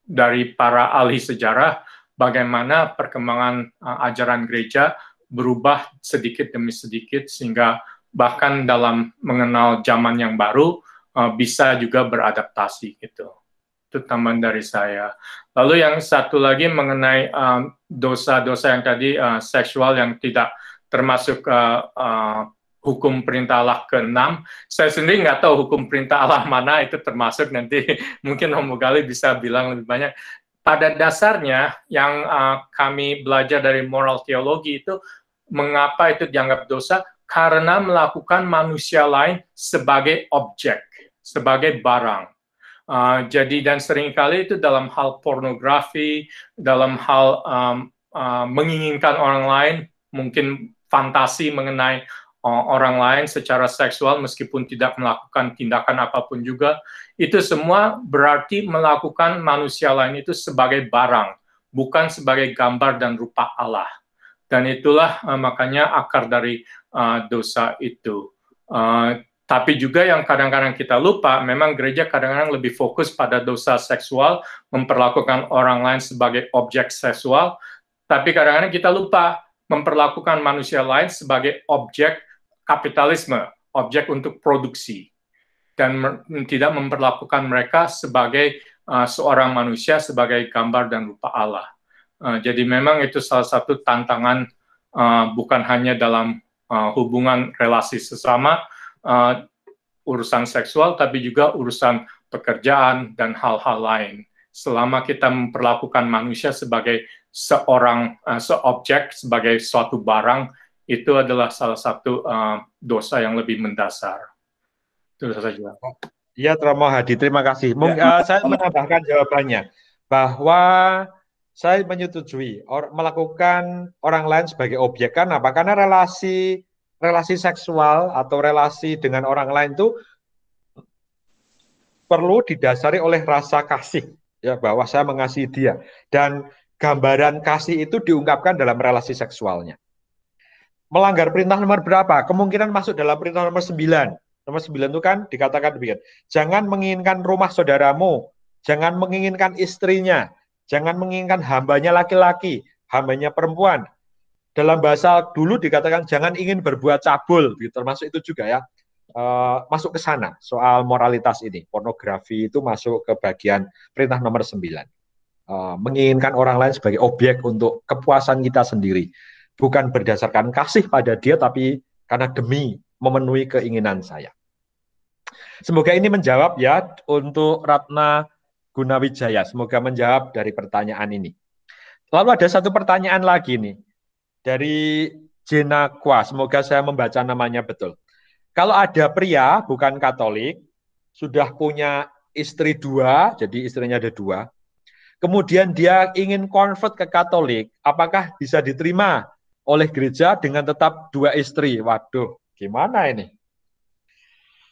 dari para ahli sejarah, bagaimana perkembangan ajaran gereja berubah sedikit demi sedikit, sehingga bahkan dalam mengenal zaman yang baru, bisa juga beradaptasi gitu. Itu tambahan dari saya. Lalu yang satu lagi mengenai dosa-dosa yang tadi, seksual yang tidak termasuk hukum perintah Allah ke-6. Saya sendiri nggak tahu hukum perintah Allah mana itu termasuk, nanti mungkin Om Gali bisa bilang lebih banyak. pada dasarnya yang kami belajar dari moral teologi itu, mengapa itu dianggap dosa? Karena melakukan manusia lain sebagai objek, sebagai barang. Jadi dan seringkali itu dalam hal pornografi, dalam hal menginginkan orang lain, mungkin fantasi mengenai orang lain secara seksual meskipun tidak melakukan tindakan apapun juga, itu semua berarti melakukan manusia lain itu sebagai barang, bukan sebagai gambar dan rupa Allah. Dan itulah makanya akar dari dosa itu. Tapi juga yang kadang-kadang kita lupa, memang gereja kadang-kadang lebih fokus pada dosa seksual, memperlakukan orang lain sebagai objek seksual, tapi kadang-kadang kita lupa memperlakukan manusia lain sebagai objek kapitalisme, objek untuk produksi, dan tidak memperlakukan mereka sebagai seorang manusia, sebagai gambar dan rupa Allah. Jadi memang itu salah satu tantangan bukan hanya dalam hubungan relasi sesama, urusan seksual, tapi juga urusan pekerjaan dan hal-hal lain. Selama kita memperlakukan manusia sebagai seobjek, sebagai suatu barang, itu adalah salah satu dosa yang lebih mendasar. Itu saja. Ya, Romo Hadi, terima kasih. Saya menambahkan jawabannya bahwa saya menyetujui melakukan orang lain sebagai objek. Kenapa? Karena relasi seksual atau relasi dengan orang lain itu perlu didasari oleh rasa kasih, ya, bahwa saya mengasihi dia, dan gambaran kasih itu diungkapkan dalam relasi seksualnya. Melanggar perintah nomor berapa? Kemungkinan masuk dalam perintah nomor 9. Nomor 9 itu kan dikatakan demikian. Jangan menginginkan rumah saudaramu, jangan menginginkan istrinya, jangan menginginkan hambanya laki-laki, hambanya perempuan. Dalam bahasa dulu dikatakan jangan ingin berbuat cabul, termasuk itu juga ya. Masuk ke sana soal moralitas ini. Pornografi itu masuk ke bagian perintah nomor 9. Menginginkan orang lain sebagai objek untuk kepuasan kita sendiri. Bukan berdasarkan kasih pada dia, tapi karena demi memenuhi keinginan saya. Semoga ini menjawab ya untuk Ratna Gunawijaya. Semoga menjawab dari pertanyaan ini. Lalu ada satu pertanyaan lagi nih. Dari Jena Kwa, semoga saya membaca namanya betul. Kalau ada pria, bukan Katolik, sudah punya istri 2, jadi istrinya ada 2, kemudian dia ingin convert ke Katolik, apakah bisa diterima oleh gereja dengan tetap 2 istri? Waduh, gimana ini?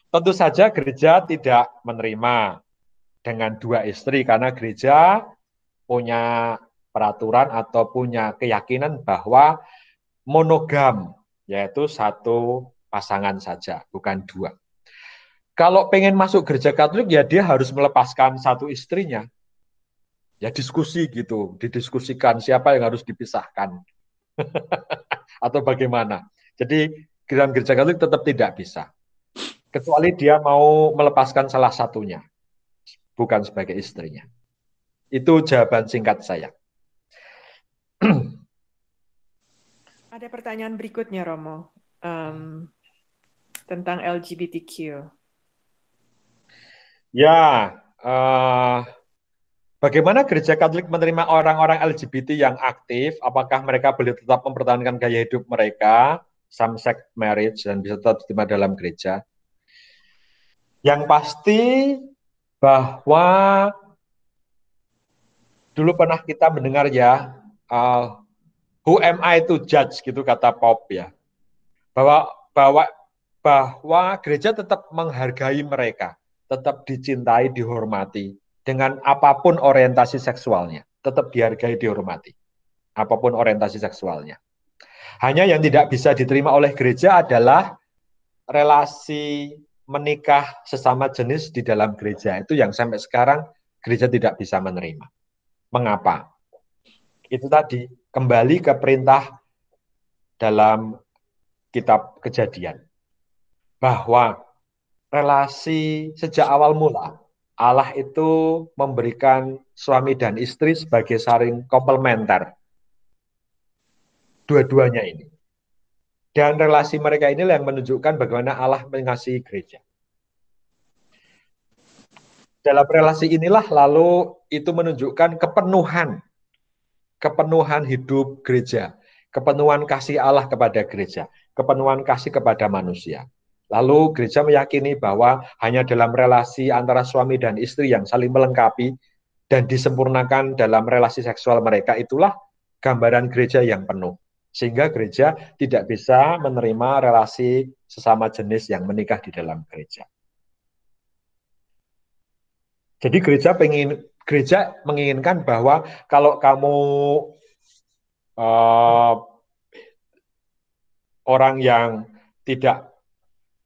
Tentu saja gereja tidak menerima dengan 2 istri, karena gereja punya peraturan atau punya keyakinan bahwa monogam, yaitu 1 pasangan saja, bukan 2. Kalau pengen masuk gereja Katolik, ya dia harus melepaskan 1 istrinya. Ya diskusi gitu, didiskusikan siapa yang harus dipisahkan. Atau bagaimana. Jadi dalam gereja Katolik tetap tidak bisa. Kecuali dia mau melepaskan salah satunya, bukan sebagai istrinya. Itu jawaban singkat saya. Ada pertanyaan berikutnya, Romo, tentang LGBTQ. Ya, bagaimana gereja Katolik menerima orang-orang LGBT yang aktif? Apakah mereka boleh tetap mempertahankan gaya hidup mereka, same-sex marriage, dan bisa tetap diterima dalam gereja? Yang pasti bahwa dulu pernah kita mendengar ya, who am I to judge, gitu kata Pope ya, bahwa gereja tetap menghargai mereka, tetap dicintai, dihormati dengan apapun orientasi seksualnya, tetap dihargai, dihormati apapun orientasi seksualnya. Hanya yang tidak bisa diterima oleh gereja adalah relasi menikah sesama jenis di dalam gereja. Itu yang sampai sekarang gereja tidak bisa menerima. Mengapa? Itu tadi, kembali ke perintah dalam kitab Kejadian, bahwa relasi sejak awal mula Allah itu memberikan suami dan istri sebagai saling komplementer, dua-duanya ini. Dan relasi mereka inilah yang menunjukkan bagaimana Allah mengasihi gereja. Dalam relasi inilah lalu itu menunjukkan kepenuhan hidup gereja, kepenuhan kasih Allah kepada gereja, kepenuhan kasih kepada manusia. Lalu gereja meyakini bahwa hanya dalam relasi antara suami dan istri yang saling melengkapi dan disempurnakan dalam relasi seksual mereka, itulah gambaran gereja yang penuh. Sehingga gereja tidak bisa menerima relasi sesama jenis yang menikah di dalam gereja. Jadi gereja menginginkan bahwa kalau kamu orang yang tidak,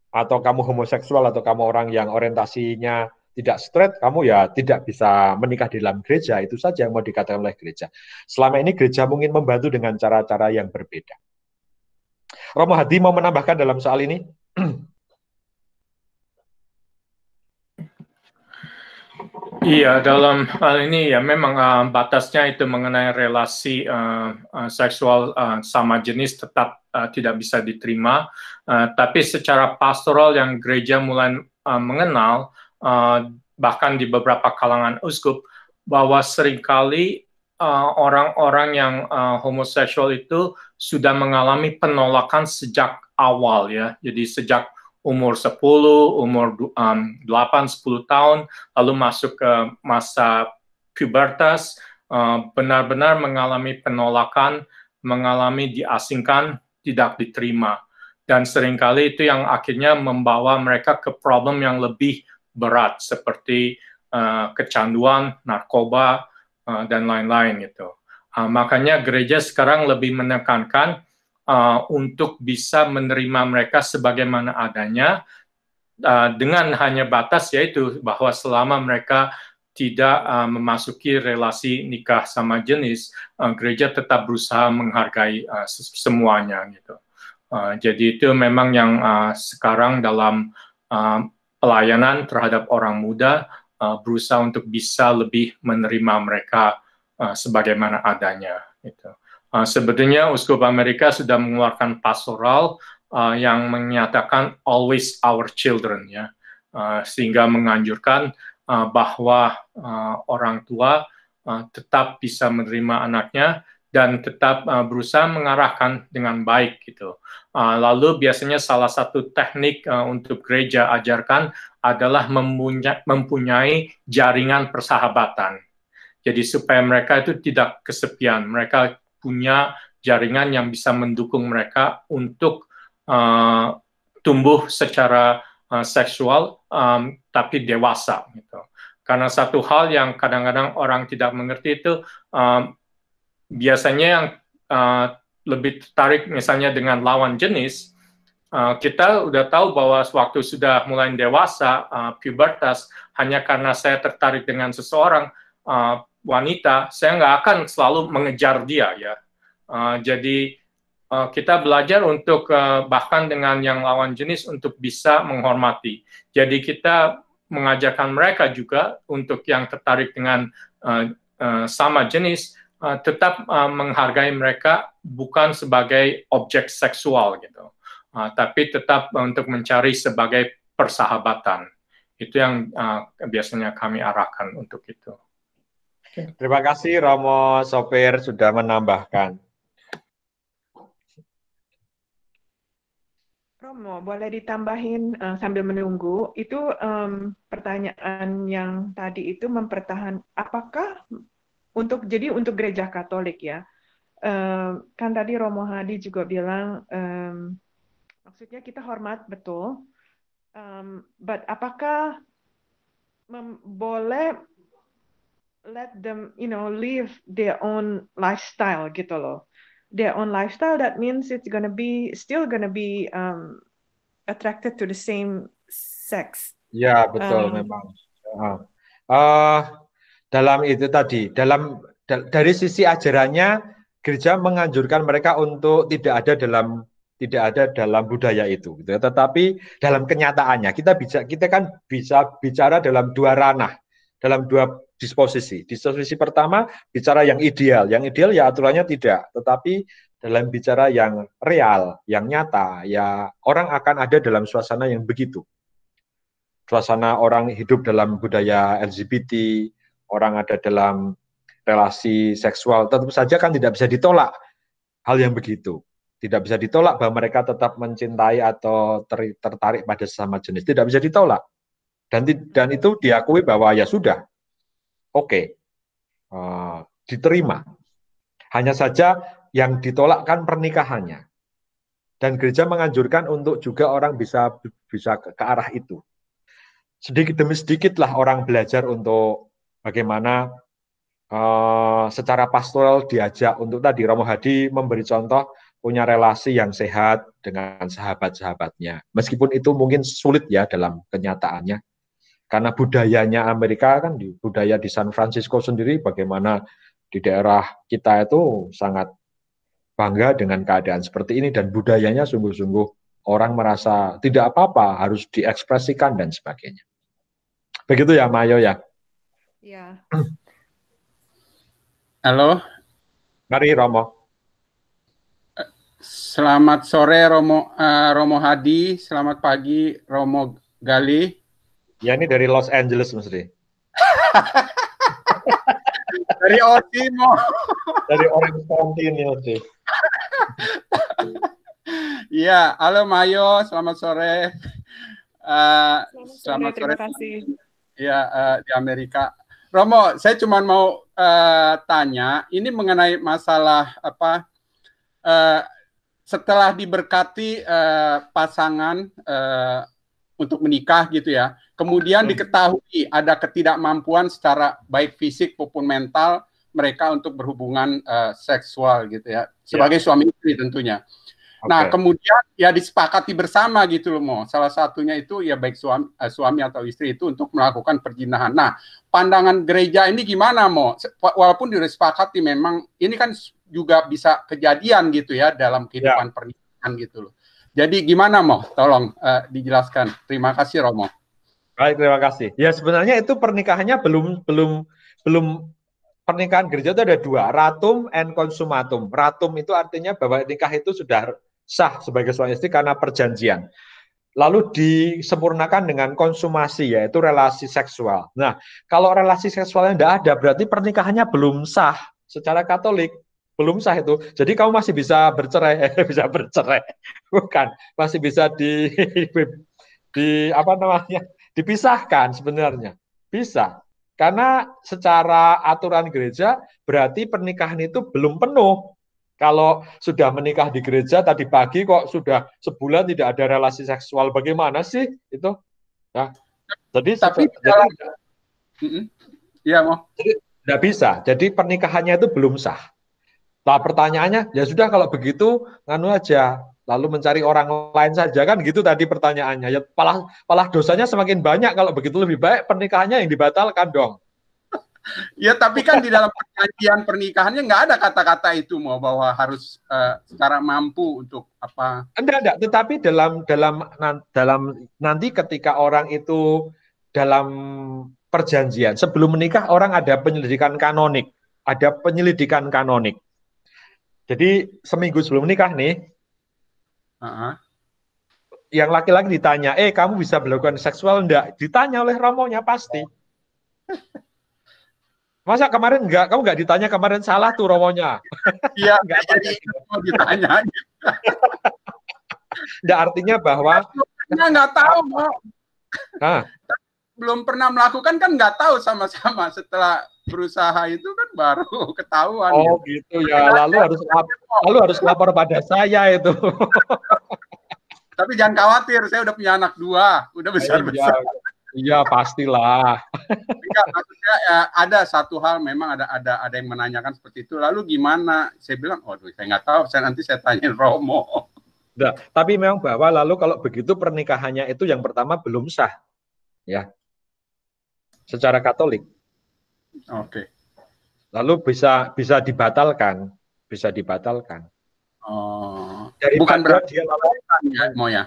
atau kamu homoseksual, atau kamu orang yang orientasinya tidak straight, kamu ya tidak bisa menikah di dalam gereja. Itu saja yang mau dikatakan oleh gereja. Selama ini gereja mungkin membantu dengan cara-cara yang berbeda. Romo Hadi mau menambahkan dalam soal ini? Iya, dalam hal ini ya memang batasnya itu mengenai relasi seksual sama jenis tetap tidak bisa diterima. Tapi secara pastoral yang gereja mulai mengenal, bahkan di beberapa kalangan uskup, bahwa seringkali orang-orang yang homoseksual itu sudah mengalami penolakan sejak awal ya. Jadi sejak umur 10, umur 8, 10 tahun, lalu masuk ke masa pubertas, benar-benar mengalami penolakan, mengalami diasingkan, tidak diterima. Dan seringkali itu yang akhirnya membawa mereka ke problem yang lebih berat, seperti kecanduan, narkoba, dan lain-lain gitu. Makanya gereja sekarang lebih menekankan untuk bisa menerima mereka sebagaimana adanya, dengan hanya batas yaitu bahwa selama mereka tidak memasuki relasi nikah sama jenis, gereja tetap berusaha menghargai semuanya gitu. Jadi itu memang yang sekarang dalam pelayanan terhadap orang muda, berusaha untuk bisa lebih menerima mereka sebagaimana adanya gitu. Sebetulnya Uskup Amerika sudah mengeluarkan pastoral yang menyatakan always our children ya, sehingga menganjurkan bahwa orang tua tetap bisa menerima anaknya dan tetap berusaha mengarahkan dengan baik gitu. Lalu biasanya salah satu teknik untuk gereja ajarkan adalah mempunyai jaringan persahabatan. Jadi supaya mereka itu tidak kesepian, mereka punya jaringan yang bisa mendukung mereka untuk tumbuh secara seksual tapi dewasa gitu. Karena satu hal yang kadang-kadang orang tidak mengerti itu biasanya yang lebih tertarik misalnya dengan lawan jenis, kita udah tahu bahwa waktu sudah mulai dewasa, pubertas, hanya karena saya tertarik dengan seseorang wanita, saya nggak akan selalu mengejar dia ya. Jadi kita belajar untuk bahkan dengan yang lawan jenis untuk bisa menghormati. Jadi kita mengajarkan mereka juga untuk yang tertarik dengan sama jenis, tetap menghargai mereka bukan sebagai objek seksual gitu, tapi tetap untuk mencari sebagai persahabatan. Itu yang biasanya kami arahkan untuk itu. Terima kasih Romo Sopir sudah menambahkan. Romo, boleh ditambahin sambil menunggu, itu pertanyaan yang tadi itu apakah untuk gereja Katolik ya, kan tadi Romo Hadi juga bilang, maksudnya kita hormat betul, but apakah boleh let them live their own lifestyle gitu loh. Their own lifestyle, that means it's still gonna be attracted to the same sex. Ya betul memang. Dalam itu tadi, dari sisi ajarannya, gereja menganjurkan mereka untuk tidak ada dalam budaya itu. Gitu. Tetapi dalam kenyataannya kita kan bisa bicara dalam dua ranah, dalam dua disposisi. Disposisi pertama bicara yang ideal ya aturannya tidak, tetapi dalam bicara yang real, yang nyata, ya orang akan ada dalam suasana yang begitu. Suasana orang hidup dalam budaya LGBT, orang ada dalam relasi seksual, tentu saja kan tidak bisa ditolak hal yang begitu. Tidak bisa ditolak bahwa mereka tetap mencintai atau tertarik pada sesama jenis. Tidak bisa ditolak. Dan itu diakui bahwa ya sudah, oke, diterima. Hanya saja yang ditolak kan pernikahannya. Dan gereja menganjurkan untuk juga orang bisa ke arah itu. Sedikit demi sedikitlah orang belajar untuk bagaimana secara pastoral diajak untuk tadi Romo Hadi memberi contoh punya relasi yang sehat dengan sahabat-sahabatnya. Meskipun itu mungkin sulit ya dalam kenyataannya. Karena budayanya Amerika kan, budaya di San Francisco sendiri bagaimana di daerah kita itu sangat bangga dengan keadaan seperti ini dan budayanya sungguh-sungguh orang merasa tidak apa-apa, harus diekspresikan dan sebagainya. Begitu ya, Mayo ya? Ya. Halo. Mari, Romo. Selamat sore, Romo Hadi. Selamat pagi, Romo Gali. Ya, ini dari Los Angeles, mesti. Dari Osimo. Dari Orange County ini, mesti. Iya, halo Mayo, selamat sore. Selamat sore, terima kasih. Iya, di Amerika. Romo, saya cuma mau tanya, ini mengenai masalah apa, setelah diberkati pasangan untuk menikah gitu ya, kemudian diketahui ada ketidakmampuan secara baik fisik maupun mental mereka untuk berhubungan seksual gitu ya, sebagai suami istri tentunya. Nah, kemudian ya disepakati bersama gitu loh, Mo. Salah satunya itu ya baik suami atau istri itu untuk melakukan perzinahan. Nah, pandangan gereja ini gimana, Mo? Walaupun disepakati memang ini kan juga bisa kejadian gitu ya dalam kehidupan pernikahan gitu loh. Jadi gimana, Mo? Tolong dijelaskan. Terima kasih, Romo. Baik, terima kasih. Ya sebenarnya itu pernikahannya belum pernikahan gereja itu ada dua, ratum and consumatum. Ratum itu artinya bahwa nikah itu sudah sah sebagai suami istri karena perjanjian. Lalu disempurnakan dengan konsumasi, yaitu relasi seksual. Nah, kalau relasi seksualnya tidak ada, berarti pernikahannya belum sah secara Katolik. Belum sah itu. Jadi kamu masih bisa bercerai, bukan, masih bisa dipisahkan sebenarnya. Bisa. Karena secara aturan gereja berarti pernikahan itu belum penuh. Kalau sudah menikah di gereja tadi pagi kok sudah sebulan tidak ada relasi seksual, bagaimana sih itu? Ya. Jadi tidak bisa. Jadi pernikahannya itu belum sah. Nah, pertanyaannya ya sudah kalau begitu nganu aja, lalu mencari orang lain saja kan gitu tadi pertanyaannya. Ya malah dosanya semakin banyak kalau begitu, lebih baik pernikahannya yang dibatalkan dong. Ya tapi kan di dalam perjanjian pernikahannya nggak ada kata-kata itu mau bahwa harus secara mampu untuk apa? Enggak. Tetapi dalam nanti ketika orang itu dalam perjanjian sebelum menikah orang ada penyelidikan kanonik, Jadi seminggu sebelum menikah nih, yang laki-laki ditanya, kamu bisa melakukan seksual enggak? Ditanya oleh romonya pasti. Masa kemarin enggak? Kamu enggak ditanya kemarin, salah tuh romonya. Iya, enggak jadi mau ditanya. Enggak, artinya bahwa enggak tahu, Mo. Belum pernah melakukan kan enggak tahu sama-sama, setelah berusaha itu kan baru ketahuan. Oh gitu ya, lalu harus lapor pada saya itu. Tapi jangan khawatir, saya udah punya anak 2, udah besar-besar. Iya pastilah. Enggak, maksudnya ada satu hal memang ada yang menanyakan seperti itu. Lalu gimana? Saya bilang, saya nggak tahu. Nanti saya tanyain Romo. Nah, tapi memang bahwa lalu kalau begitu pernikahannya itu yang pertama belum sah, ya, secara Katolik. Oke. Lalu bisa dibatalkan, Bukan berarti diceraikan ya, Mo ya.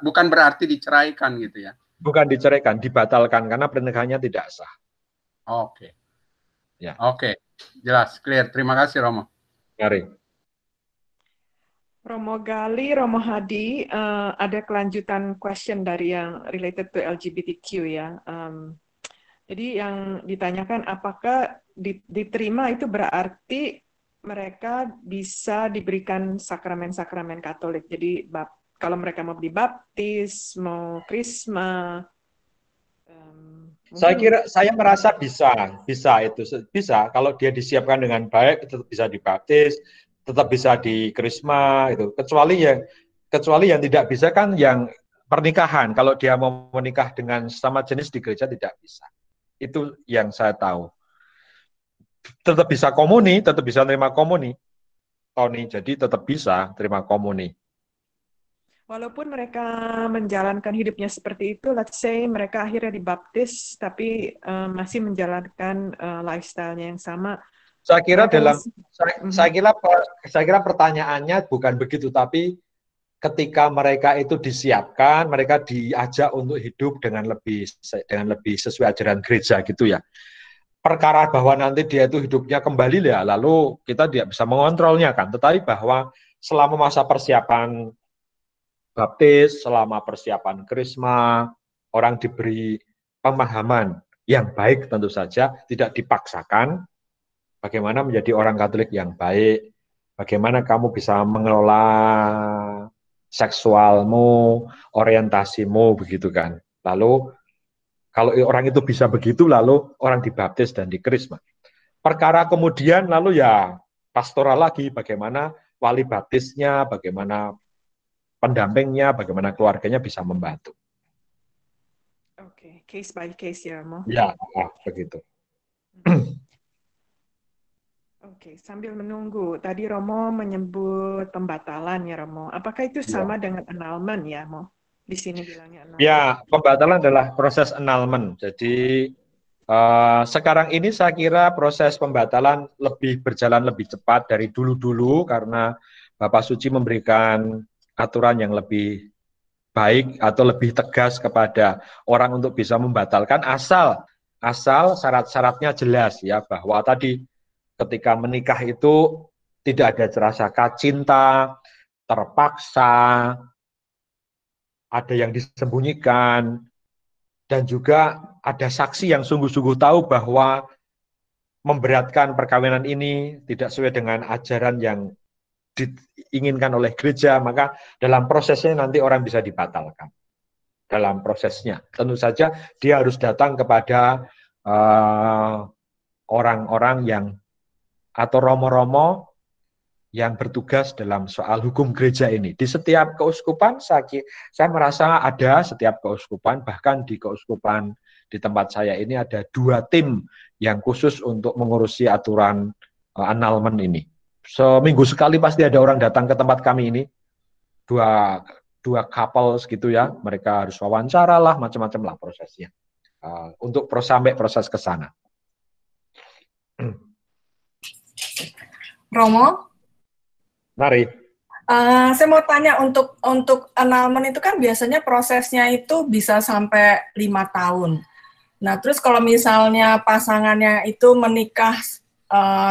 Bukan berarti diceraikan gitu ya. Bukan diceraikan, dibatalkan karena pernikahannya tidak sah. Oke. Ya. Oke. Jelas, clear. Terima kasih, Romo. Mari. Romo Gali, Romo Hadi, ada kelanjutan question dari yang related to LGBTQ ya. Jadi yang ditanyakan apakah diterima itu berarti mereka bisa diberikan sakramen-sakramen Katolik. Jadi kalau mereka mau dibaptis, mau krisma, saya merasa bisa kalau dia disiapkan dengan baik tetap bisa dibaptis, tetap bisa dikrisma itu. Kecuali yang tidak bisa kan yang pernikahan. Kalau dia mau menikah dengan sesama jenis di gereja tidak bisa. Itu yang saya tahu. Tetap bisa komuni, tetap bisa terima komuni, Tony. Jadi tetap bisa terima komuni. Walaupun mereka menjalankan hidupnya seperti itu, let's say mereka akhirnya dibaptis, tapi masih menjalankan lifestyle-nya yang sama. Saya kira saya kira pertanyaannya bukan begitu, tapi ketika mereka itu disiapkan, mereka diajak untuk hidup dengan lebih sesuai ajaran gereja gitu ya. Perkara bahwa nanti dia itu hidupnya kembali ya, lalu kita tidak bisa mengontrolnya kan. Tetapi bahwa selama masa persiapan baptis, selama persiapan krisma, orang diberi pemahaman yang baik tentu saja, tidak dipaksakan. Bagaimana menjadi orang Katolik yang baik, bagaimana kamu bisa mengelola seksualmu, orientasimu, begitu kan. Lalu, kalau orang itu bisa begitu, lalu orang dibaptis dan dikrisma. Perkara kemudian, lalu ya pastoral lagi, bagaimana wali baptisnya, bagaimana pendampingnya, bagaimana keluarganya bisa membantu. Oke, case by case ya, Mo. Ya, begitu. Oke, sambil menunggu, tadi Romo menyebut pembatalan ya, Romo. Apakah itu sama dengan annulment ya, Mo? Di sini bilangnya annulment. Ya, pembatalan adalah proses annulment. Jadi sekarang ini saya kira proses pembatalan berjalan lebih cepat dari dulu-dulu karena Bapak Suci memberikan aturan yang lebih baik atau lebih tegas kepada orang untuk bisa membatalkan asal syarat-syaratnya jelas ya, bahwa tadi ketika menikah itu tidak ada rasa cinta, terpaksa, ada yang disembunyikan, dan juga ada saksi yang sungguh-sungguh tahu bahwa memberatkan perkawinan ini tidak sesuai dengan ajaran yang diinginkan oleh gereja, maka dalam prosesnya nanti orang bisa dibatalkan. Dalam prosesnya, tentu saja dia harus datang kepada orang-orang yang atau romo-romo yang bertugas dalam soal hukum gereja ini. Di setiap keuskupan, saya merasa ada setiap keuskupan, bahkan di keuskupan di tempat saya ini ada 2 tim yang khusus untuk mengurusi aturan annulment ini. Seminggu sekali pasti ada orang datang ke tempat kami ini, dua couples gitu ya, mereka harus wawancara lah, macam-macam lah prosesnya, untuk sampai proses ke sana. Romo? Mari. Saya mau tanya, untuk annulment itu kan biasanya prosesnya itu bisa sampai 5 tahun. Nah, terus kalau misalnya pasangannya itu menikah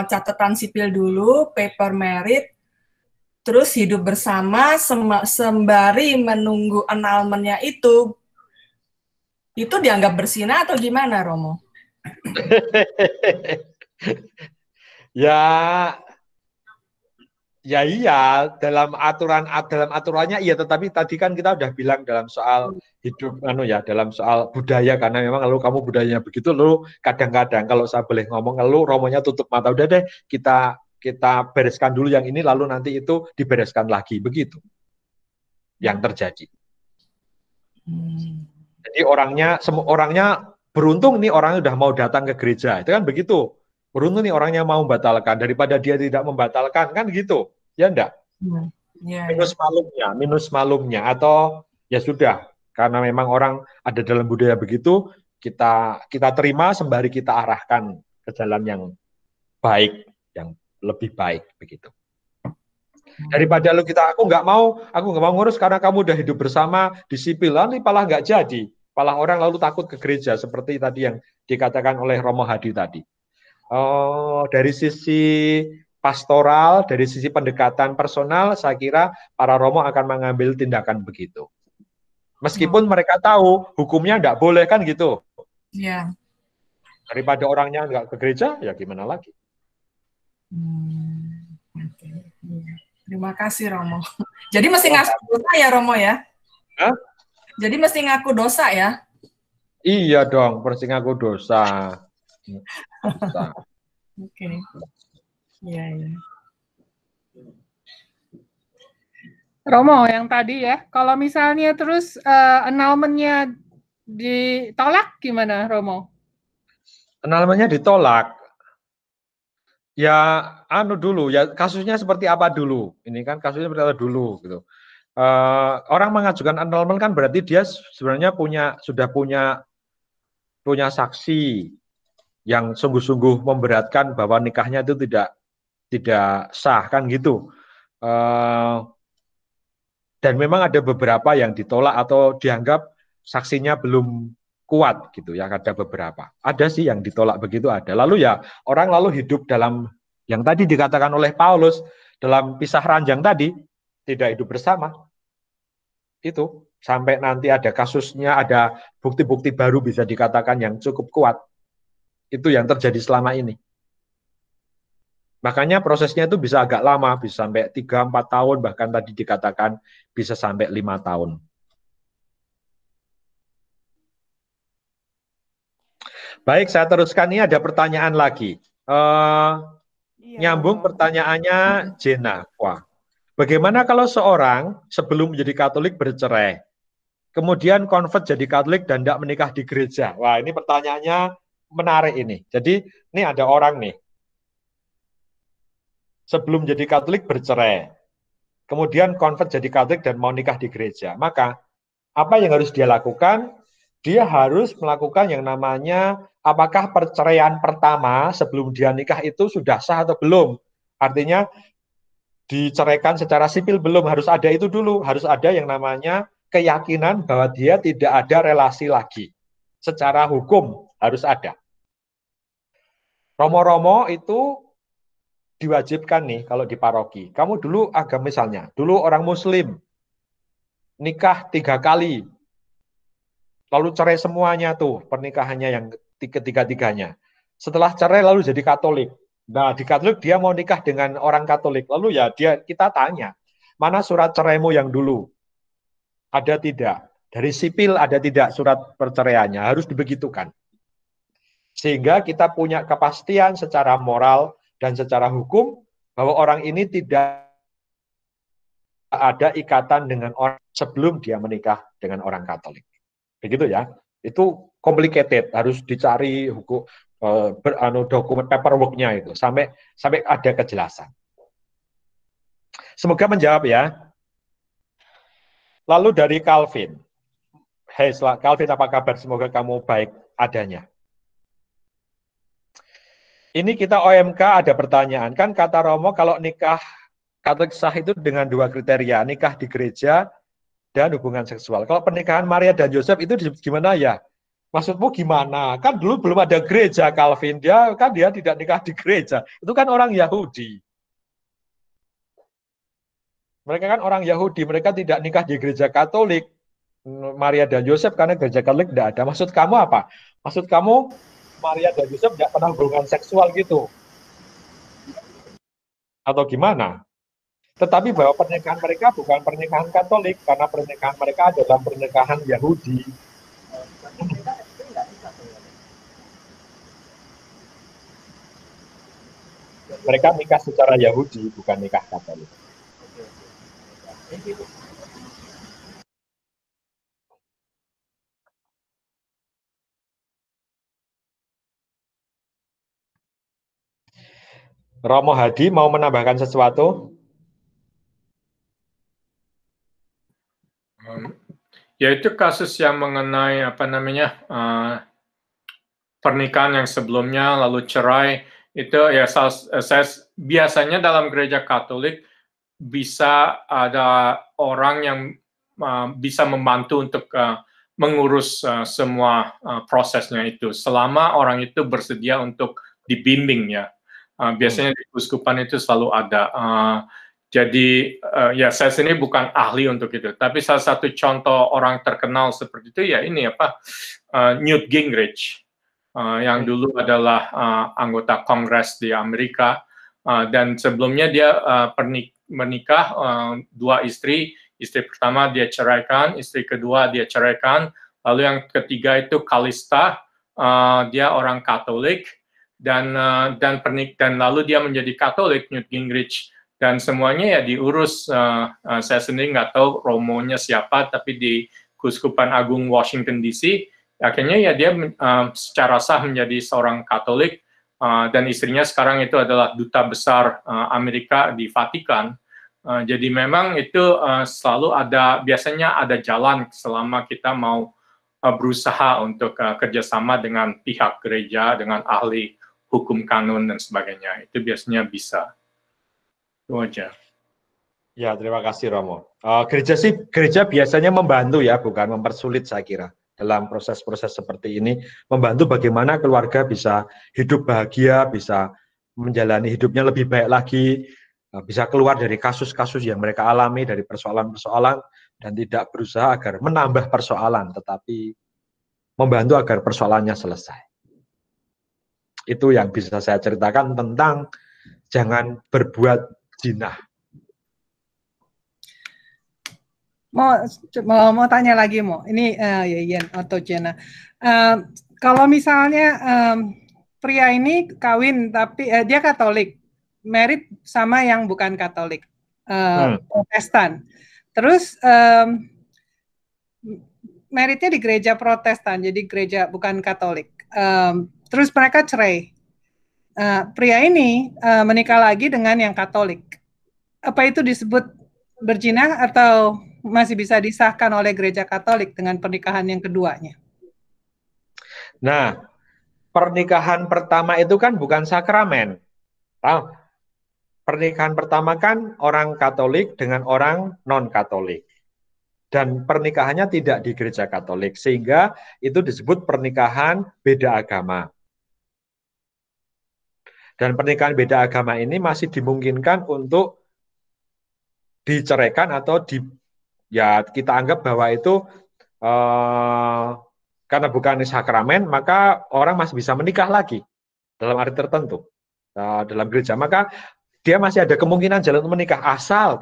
catatan sipil dulu, paper married, terus hidup bersama sembari menunggu annulment-nya itu dianggap berzina atau gimana, Romo? Ya iya, dalam aturannya iya, tetapi tadi kan kita udah bilang dalam soal hidup dalam soal budaya, karena memang lalu kamu budayanya begitu, lalu kadang-kadang kalau saya boleh ngomong, lalu romonya tutup mata, udah deh kita bereskan dulu yang ini, lalu nanti itu dibereskan lagi, begitu yang terjadi. Jadi semua orangnya beruntung nih, orangnya udah mau datang ke gereja, itu kan begitu. Beruntung nih orangnya mau membatalkan daripada dia tidak membatalkan, kan gitu, ya enggak? Minus malumnya, atau ya sudah, karena memang orang ada dalam budaya begitu, kita terima sembari kita arahkan ke jalan yang baik, yang lebih baik begitu. Daripada aku nggak mau ngurus karena kamu udah hidup bersama di sipil, nanti malah nggak jadi, malah orang lalu takut ke gereja seperti tadi yang dikatakan oleh Romo Hadi tadi. Dari sisi pastoral, dari sisi pendekatan personal, saya kira para romo akan mengambil tindakan begitu. Meskipun mereka tahu hukumnya tidak boleh, kan gitu. Iya. Daripada orangnya nggak ke gereja, ya gimana lagi? Oke. Terima kasih Romo. Jadi mesti ngaku dosa ya Romo ya? Hah? Jadi mesti ngaku dosa ya? Iya dong, mesti ngaku dosa. Oke. Iya, iya. Romo, yang tadi ya, kalau misalnya terus annulment-nya ditolak gimana, Romo? Annulment-nya ditolak. Ya, dulu, ya kasusnya seperti apa dulu. Ini kan kasusnya seperti apa dulu, gitu. Orang mengajukan annulment kan berarti dia sebenarnya sudah punya saksi yang sungguh-sungguh memberatkan bahwa nikahnya itu tidak sah, kan gitu. Dan memang ada beberapa yang ditolak atau dianggap saksinya belum kuat gitu ya, ada beberapa. Ada sih yang ditolak begitu ada. Lalu ya orang lalu hidup dalam yang tadi dikatakan oleh Paulus dalam pisah ranjang tadi, tidak hidup bersama. Itu sampai nanti ada kasusnya, ada bukti-bukti baru bisa dikatakan yang cukup kuat. Itu yang terjadi selama ini. Makanya prosesnya itu bisa agak lama, bisa sampai 3-4 tahun, bahkan tadi dikatakan bisa sampai 5 tahun. Baik, saya teruskan. Ini ada pertanyaan lagi. Nyambung pertanyaannya Jena. Wah, bagaimana kalau seorang sebelum menjadi Katolik bercerai, kemudian convert jadi Katolik dan tidak menikah di gereja? Wah, ini pertanyaannya menarik ini. Jadi, ini ada orang nih, sebelum jadi Katolik bercerai, kemudian convert jadi Katolik dan mau nikah di gereja. Maka, apa yang harus dia lakukan? Dia harus melakukan yang namanya, apakah perceraian pertama sebelum dia nikah itu sudah sah atau belum? Artinya, diceraikan secara sipil belum, harus ada itu dulu. Harus ada yang namanya keyakinan bahwa dia tidak ada relasi lagi. Secara hukum harus ada. Romo-romo itu diwajibkan nih kalau di paroki. Kamu dulu agama misalnya, dulu orang Muslim, nikah 3 kali, lalu cerai semuanya tuh pernikahannya yang ketiga-tiganya. Setelah cerai lalu jadi Katolik. Nah di Katolik dia mau nikah dengan orang Katolik. Lalu ya kita tanya, mana surat ceraimu yang dulu? Ada tidak? Dari sipil ada tidak surat perceraiannya? Harus dibegitukan. Sehingga kita punya kepastian secara moral dan secara hukum bahwa orang ini tidak ada ikatan dengan orang sebelum dia menikah dengan orang Katolik. Begitu ya, itu complicated, harus dicari hukum dokumen paperwork-nya itu sampai ada kejelasan. Semoga menjawab ya. Lalu dari Calvin. Hey Calvin, apa kabar? Semoga kamu baik adanya. Ini kita OMK ada pertanyaan, kan kata Romo kalau nikah Katolik sah itu dengan 2 kriteria, nikah di gereja dan hubungan seksual. Kalau pernikahan Maria dan Yosef itu gimana ya? Maksudmu gimana? Kan dulu belum ada gereja, Calvin. Dia tidak nikah di gereja. Itu kan orang Yahudi. Mereka kan orang Yahudi, mereka tidak nikah di gereja Katolik. Maria dan Yosef karena gereja Katolik tidak ada. Maksud kamu apa? Maksud kamu Maria dan Yosef tidak pernah hubungan seksual gitu? Atau gimana? Tetapi bahwa pernikahan mereka bukan pernikahan Katolik, karena pernikahan mereka adalah pernikahan Yahudi. Mereka nikah secara Yahudi, bukan nikah Katolik. Romo Hadi mau menambahkan sesuatu? Yaitu kasus yang mengenai pernikahan yang sebelumnya lalu cerai itu ya saya biasanya dalam gereja Katolik bisa ada orang yang bisa membantu untuk mengurus semua prosesnya itu selama orang itu bersedia untuk dibimbing ya. Biasanya di keuskupan itu selalu ada. Jadi ya saya sendiri bukan ahli untuk itu, tapi salah satu contoh orang terkenal seperti itu ya ini Newt Gingrich. yang dulu adalah anggota Kongres di Amerika, dan sebelumnya dia menikah 2 istri. Istri pertama dia ceraikan, istri kedua dia ceraikan, lalu yang ketiga itu Kalista, dia orang Katolik, dan lalu dia menjadi Katolik, Newt Gingrich, dan semuanya ya diurus. Saya sendiri nggak tahu Romonya siapa, tapi di Keuskupan Agung Washington DC, akhirnya ya dia secara sah menjadi seorang Katolik, dan istrinya sekarang itu adalah duta besar Amerika di Vatikan. Jadi memang itu selalu biasanya ada jalan selama kita mau berusaha untuk kerjasama dengan pihak gereja, dengan ahli hukum kanun dan sebagainya. Itu biasanya bisa. Itu aja. Ya, terima kasih Romo. Gereja biasanya membantu ya, bukan mempersulit saya kira. Dalam proses-proses seperti ini, membantu bagaimana keluarga bisa hidup bahagia, bisa menjalani hidupnya lebih baik lagi, bisa keluar dari kasus-kasus yang mereka alami, dari persoalan-persoalan, dan tidak berusaha agar menambah persoalan, tetapi membantu agar persoalannya selesai. Itu yang bisa saya ceritakan tentang jangan berbuat zina. Mau tanya lagi, ini Yeyen atau Jena. Kalau misalnya pria ini kawin tapi dia Katolik, married sama yang bukan Katolik, Protestan. Terus marriednya di gereja Protestan, jadi gereja bukan Katolik. Terus mereka cerai. Pria ini menikah lagi dengan yang Katolik. Apa itu disebut berzina atau masih bisa disahkan oleh gereja Katolik dengan pernikahan yang keduanya? Nah, pernikahan pertama itu kan bukan sakramen. Pernikahan pertama kan orang Katolik dengan orang non-Katolik. Dan pernikahannya tidak di gereja Katolik, sehingga itu disebut pernikahan beda agama. Dan pernikahan beda agama ini masih dimungkinkan untuk diceraikan atau ya kita anggap bahwa itu karena bukan sakramen, maka orang masih bisa menikah lagi dalam arti tertentu dalam gereja. Maka dia masih ada kemungkinan jalan untuk menikah, asal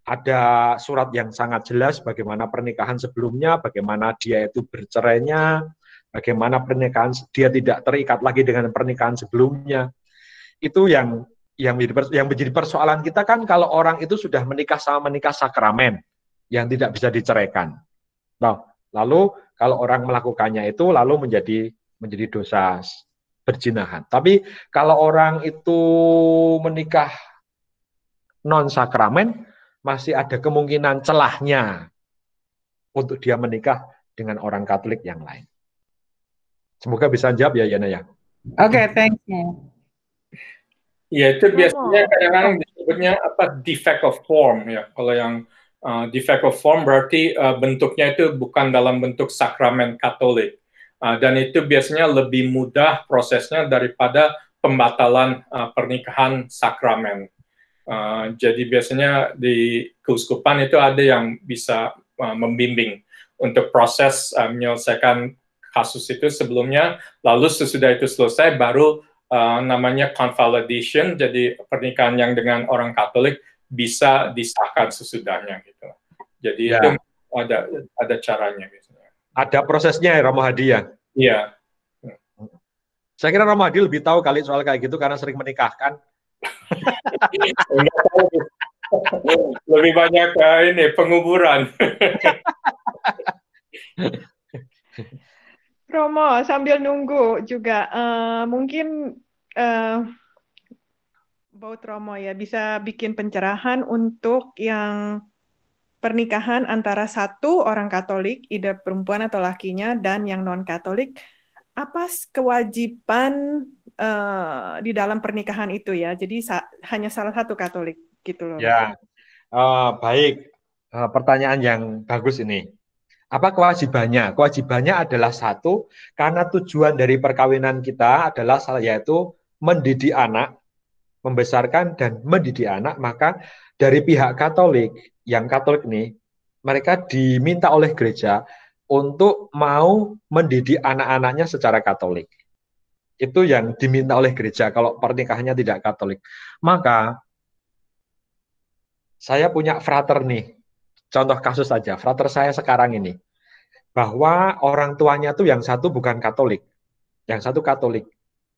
ada surat yang sangat jelas bagaimana pernikahan sebelumnya, bagaimana dia itu bercerainya, bagaimana pernikahan dia tidak terikat lagi dengan pernikahan sebelumnya. Itu yang menjadi persoalan kita kan kalau orang itu sudah menikah sama menikah sakramen yang tidak bisa diceraikan. Nah, lalu kalau orang melakukannya itu lalu menjadi dosa perzinahan. Tapi kalau orang itu menikah non sakramen, masih ada kemungkinan celahnya untuk dia menikah dengan orang Katolik yang lain. Semoga bisa jawab ya Yana ya. Oke, thank you. Ya, itu biasanya kadang-kadang disebutnya defect of form ya. Kalau yang defect of form berarti bentuknya itu bukan dalam bentuk sakramen Katolik. Dan itu biasanya lebih mudah prosesnya daripada pembatalan pernikahan sakramen. Jadi biasanya di keuskupan itu ada yang bisa membimbing untuk proses menyelesaikan kasus itu sebelumnya, lalu sesudah itu selesai baru namanya convalidation, jadi pernikahan yang dengan orang Katolik bisa disahkan sesudahnya gitu. Jadi ya, itu ada caranya biasanya. Ada prosesnya ya Romo Hadi ya? Iya. Saya kira Romo Hadi lebih tahu kali soal kayak gitu karena sering menikahkan. Lebih banyak ini penguburan. Romo, sambil nunggu juga, mungkin Baut Romo ya bisa bikin pencerahan untuk yang pernikahan antara satu orang Katolik, either perempuan atau lakinya, dan yang non-Katolik. Apa kewajiban di dalam pernikahan itu ya? Jadi hanya salah satu Katolik gitu loh. Ya, baik. Pertanyaan yang bagus ini. Apa kewajibannya? Kewajibannya adalah satu, karena tujuan dari perkawinan kita adalah yaitu mendidik anak, membesarkan dan mendidik anak, maka dari pihak Katolik, yang Katolik ini, mereka diminta oleh gereja untuk mau mendidik anak-anaknya secara Katolik. Itu yang diminta oleh gereja kalau pernikahannya tidak Katolik. Maka saya punya frater nih, contoh kasus saja, frater saya sekarang ini, bahwa orang tuanya tuh yang satu bukan Katolik, yang satu Katolik.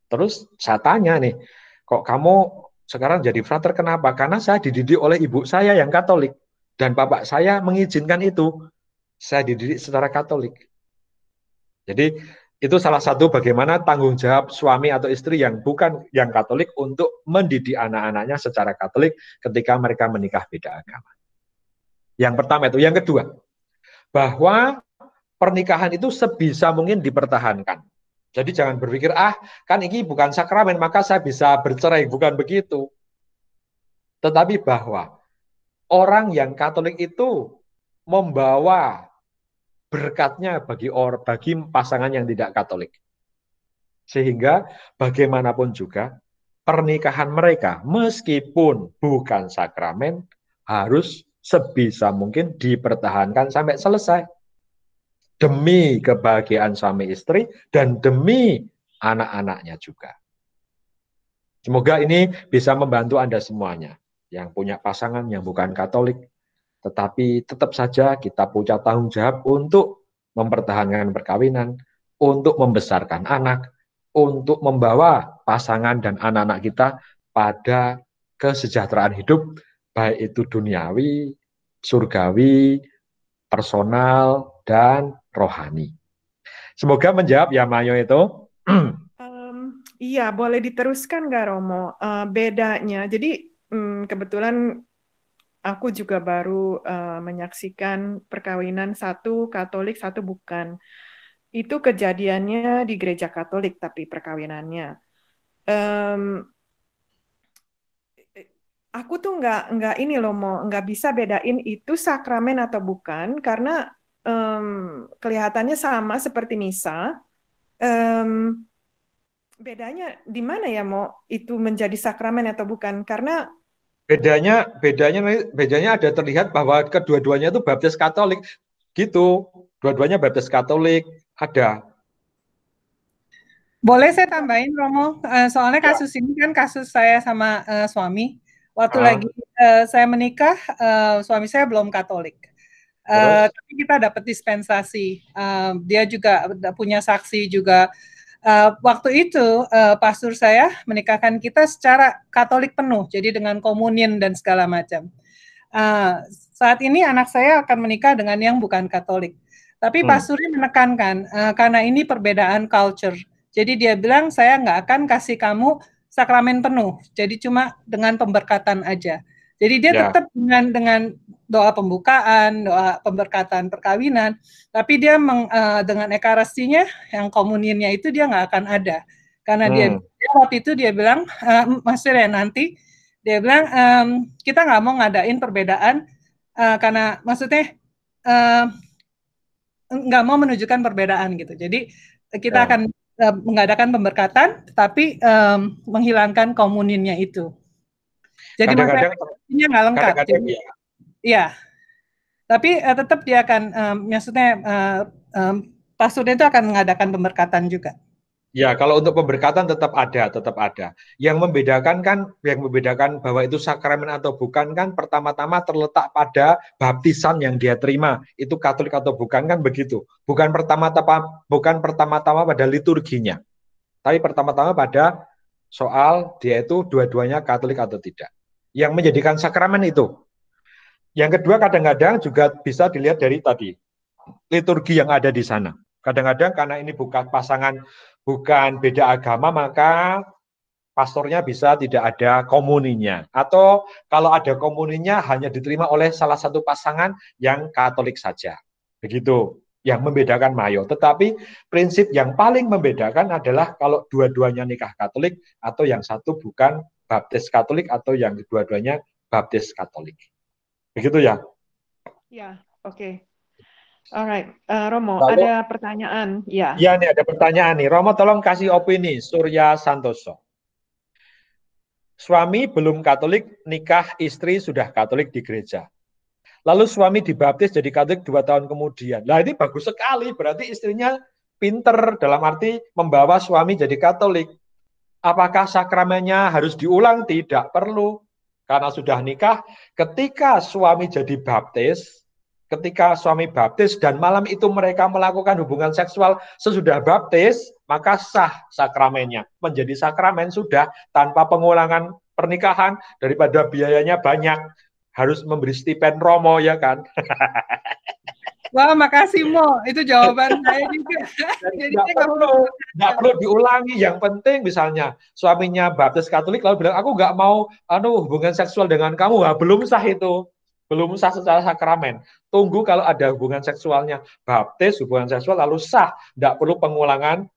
Terus saya tanya nih, kok kamu sekarang jadi frater kenapa? Karena saya dididik oleh ibu saya yang Katolik, dan bapak saya mengizinkan itu, saya dididik secara Katolik. Jadi itu salah satu bagaimana tanggung jawab suami atau istri yang bukan yang Katolik untuk mendidik anak-anaknya secara Katolik ketika mereka menikah beda agama. Yang pertama itu. Yang kedua, bahwa pernikahan itu sebisa mungkin dipertahankan. Jadi jangan berpikir, kan ini bukan sakramen, maka saya bisa bercerai. Bukan begitu. Tetapi bahwa orang yang Katolik itu membawa berkatnya bagi pasangan yang tidak Katolik. Sehingga bagaimanapun juga pernikahan mereka meskipun bukan sakramen harus sebisa mungkin dipertahankan sampai selesai. Demi kebahagiaan suami istri dan demi anak-anaknya juga. Semoga ini bisa membantu Anda semuanya yang punya pasangan yang bukan Katolik. Tetapi tetap saja kita punya tanggung jawab untuk mempertahankan perkawinan, untuk membesarkan anak, untuk membawa pasangan dan anak-anak kita pada kesejahteraan hidup, baik itu duniawi, surgawi, personal, dan rohani. Semoga menjawab ya Mayo itu. Iya, boleh diteruskan nggak Romo? Bedanya, jadi kebetulan aku juga baru menyaksikan perkawinan satu Katolik, satu bukan. Itu kejadiannya di gereja Katolik, tapi perkawinannya. Aku tuh nggak ini loh, nggak bisa bedain itu sakramen atau bukan, karena kelihatannya sama seperti misa. Bedanya di mana ya, itu menjadi sakramen atau bukan? Karena bedanya ada terlihat bahwa kedua-duanya itu baptis Katolik gitu, dua-duanya baptis Katolik ada. Boleh saya tambahin Romo, soalnya kasus ini kan kasus saya sama suami. Waktu lagi saya menikah, suami saya belum Katolik, tapi kita dapat dispensasi. Dia juga punya saksi juga. Waktu itu pastor saya menikahkan kita secara Katolik penuh, jadi dengan komunion dan segala macam. Saat ini anak saya akan menikah dengan yang bukan Katolik, tapi pastornya menekankan karena ini perbedaan culture. Jadi dia bilang saya nggak akan kasih kamu sakramen penuh, jadi cuma dengan pemberkatan aja. Jadi dia tetap dengan doa pembukaan, doa pemberkatan perkawinan, tapi dia dengan ekaristinya, yang komunionnya itu dia nggak akan ada. Karena dia waktu itu dia bilang, maksudnya nanti, dia bilang, kita nggak mau ngadain perbedaan, karena maksudnya nggak mau menunjukkan perbedaan gitu. Jadi kita akan mengadakan pemberkatan, tapi menghilangkan komunionnya itu. Jadi maksudnya nggak lengkap. Jadi, ya, tapi tetap dia akan, maksudnya pastornya itu akan mengadakan pemberkatan juga. Ya, kalau untuk pemberkatan tetap ada. Yang membedakan bahwa itu sakramen atau bukan kan pertama-tama terletak pada baptisan yang dia terima. Itu Katolik atau bukan kan begitu. Bukan pertama-tama pada liturginya. Tapi pertama-tama pada soal dia itu dua-duanya Katolik atau tidak. Yang menjadikan sakramen itu. Yang kedua kadang-kadang juga bisa dilihat dari tadi liturgi yang ada di sana. Kadang-kadang karena ini bukan pasangan, bukan beda agama, maka pastornya bisa tidak ada komuninya. Atau kalau ada komuninya hanya diterima oleh salah satu pasangan yang Katolik saja. Begitu yang membedakan Mayo. Tetapi prinsip yang paling membedakan adalah kalau dua-duanya nikah Katolik atau yang satu bukan baptis Katolik atau yang kedua-duanya baptis Katolik. Begitu ya? Ya, oke. Alright, Romo, ada pertanyaan? Ya. Iya nih ada pertanyaan nih. Romo tolong kasih opini. Surya Santoso. Suami belum Katolik, nikah istri sudah Katolik di gereja. lalu suami dibaptis jadi Katolik 2 tahun kemudian. Nah ini bagus sekali, berarti istrinya pinter dalam arti membawa suami jadi Katolik. Apakah sakramennya harus diulang? Tidak perlu. Karena sudah nikah, ketika suami jadi baptis, ketika suami baptis dan malam itu mereka melakukan hubungan seksual sesudah baptis, maka sah sakramennya. Menjadi sakramen sudah tanpa pengulangan pernikahan, daripada biayanya banyak. Harus memberi stipend Romo, ya kan? Wah, makasih Mo. Itu jawaban saya juga. Jadi nggak perlu diulangi. Yang penting misalnya suaminya baptis Katolik lalu bilang, aku nggak mau hubungan seksual dengan kamu. Nah, belum sah itu. Belum sah secara sakramen. Tunggu kalau ada hubungan seksualnya. Baptis, hubungan seksual lalu sah. Nggak perlu pengulangan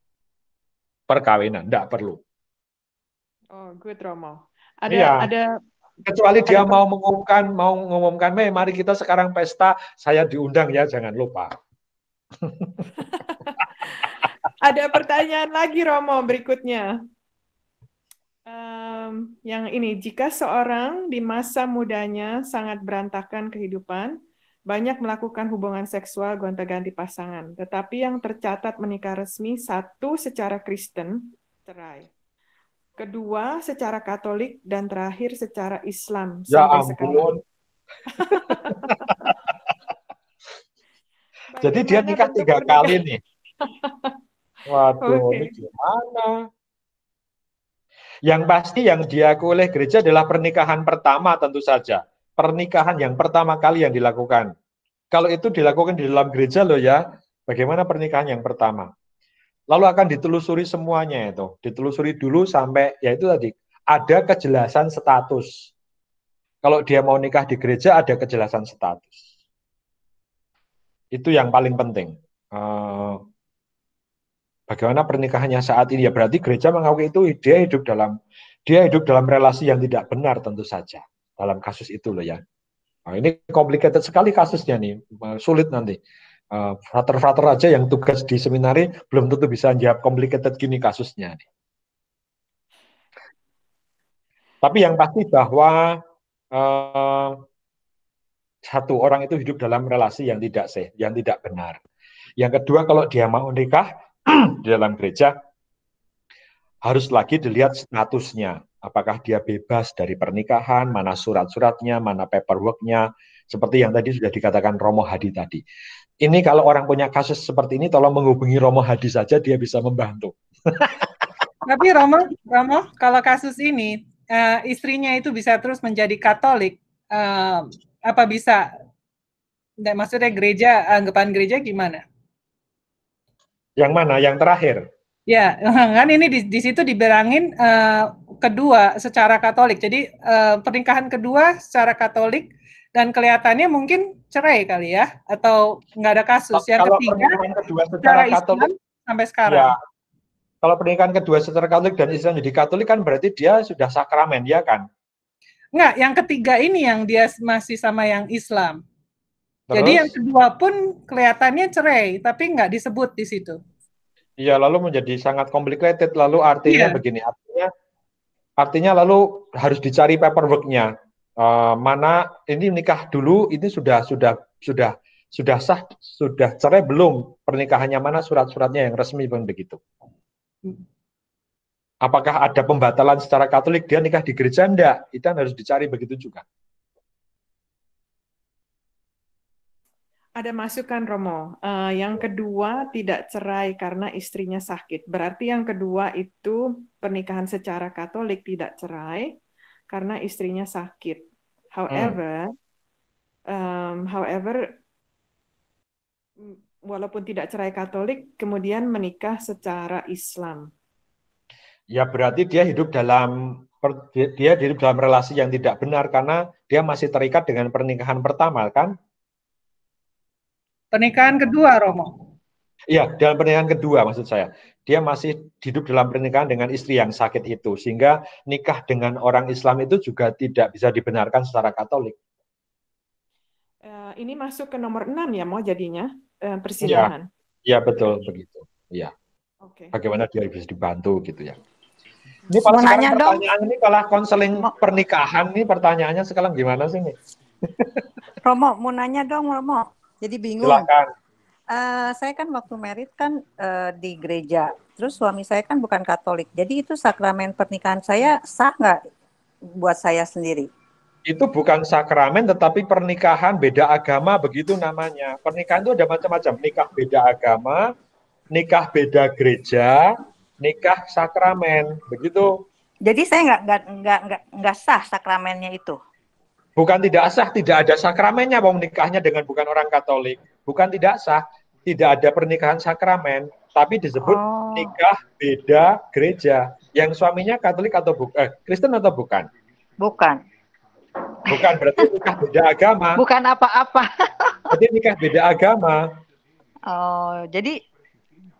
perkawinan. Nggak perlu. Oh, good Romo. Ada kecuali dia mau mengumumkan, mari kita sekarang pesta, saya diundang ya, jangan lupa. Ada pertanyaan lagi Romo berikutnya. Yang ini, jika seorang di masa mudanya sangat berantakan kehidupan, banyak melakukan hubungan seksual gonta-ganti pasangan, tetapi yang tercatat menikah resmi, 1 secara Kristen, cerai. Kedua, secara Katolik, dan terakhir secara Islam. Ya sampai ampun. Jadi dia nikah 3 kali nih. Waduh, ini gimana? Yang pasti yang diakui oleh gereja adalah pernikahan pertama tentu saja. Pernikahan yang pertama kali yang dilakukan. Kalau itu dilakukan di dalam gereja loh ya, bagaimana pernikahan yang pertama? Lalu akan ditelusuri semuanya itu. Ditelusuri dulu sampai, ya itu tadi, ada kejelasan status. Kalau dia mau nikah di gereja, ada kejelasan status. Itu yang paling penting. Bagaimana pernikahannya saat ini? Ya berarti gereja mengakui itu dia hidup dalam relasi yang tidak benar tentu saja. Dalam kasus itu loh ya. Nah, ini complicated sekali kasusnya nih. Sulit nanti. Frater-frater aja yang tugas di seminari belum tentu bisa jawab complicated gini kasusnya. Tapi yang pasti bahwa satu orang itu hidup dalam relasi yang tidak benar. Yang kedua, kalau dia mau nikah di dalam gereja, harus lagi dilihat statusnya. Apakah dia bebas dari pernikahan, mana surat-suratnya, mana paperwork-nya, seperti yang tadi sudah dikatakan Romo Hadi tadi. Ini kalau orang punya kasus seperti ini, tolong menghubungi Romo Hadi saja, dia bisa membantu. Tapi Romo, kalau kasus ini, istrinya itu bisa terus menjadi Katolik, apa bisa? Maksudnya gereja, anggapan gereja gimana? Yang mana? Yang terakhir? Ya, kan ini di situ dibilangin kedua secara Katolik. Jadi pernikahan kedua secara Katolik, dan kelihatannya mungkin cerai kali ya, atau nggak ada kasus. Yang kalau ketiga, pernikahan kedua secara Katolik, sampai sekarang. Ya, kalau pernikahan kedua secara Katolik dan Islam jadi Katolik kan berarti dia sudah sakramen, ya kan? Enggak, yang ketiga ini yang dia masih sama yang Islam. Terus? Jadi yang kedua pun kelihatannya cerai, tapi nggak disebut di situ. Iya, lalu menjadi sangat complicated. Lalu artinya begini, artinya lalu harus dicari paperwork-nya. Mana ini nikah dulu, ini sudah sah, sudah cerai belum, pernikahannya mana, surat-suratnya yang resmi pun begitu. Apakah ada pembatalan secara Katolik dia nikah di gereja? Enggak, itu harus dicari begitu juga. Ada masukan Romo. Yang kedua tidak cerai karena istrinya sakit. Berarti yang kedua itu pernikahan secara Katolik tidak cerai karena istrinya sakit. However, walaupun tidak cerai Katolik, kemudian menikah secara Islam. Ya berarti dia hidup dalam relasi yang tidak benar karena dia masih terikat dengan pernikahan pertama, kan? Pernikahan kedua, Romo. Iya, dalam pernikahan kedua maksud saya. Dia masih hidup dalam pernikahan dengan istri yang sakit itu. Sehingga nikah dengan orang Islam itu juga tidak bisa dibenarkan secara Katolik. Ini masuk ke nomor 6 ya, mau jadinya persinggahan. Iya, betul begitu. Iya. Okay. Bagaimana dia bisa dibantu gitu ya. Ini pertanyaan ini kalau konseling pernikahan nih pertanyaannya sekarang gimana sih nih? Romo, mau nanya dong Romo. Jadi bingung. Silakan. Saya kan waktu merit kan di gereja. Terus suami saya kan bukan Katolik. Jadi itu sakramen pernikahan saya sah nggak buat saya sendiri? Itu bukan sakramen tetapi pernikahan beda agama, begitu namanya. Pernikahan itu ada macam-macam, nikah beda agama, nikah beda gereja, nikah sakramen, begitu. Jadi saya nggak sah sakramennya itu. Bukan tidak sah, tidak ada sakramennya, wong nikahnya dengan bukan orang Katolik. Bukan tidak sah, tidak ada pernikahan sakramen, tapi disebut nikah beda gereja. Yang suaminya Katolik atau Kristen atau bukan? Bukan. Bukan, berarti nikah beda agama. Bukan apa-apa. Berarti nikah beda agama. Oh, jadi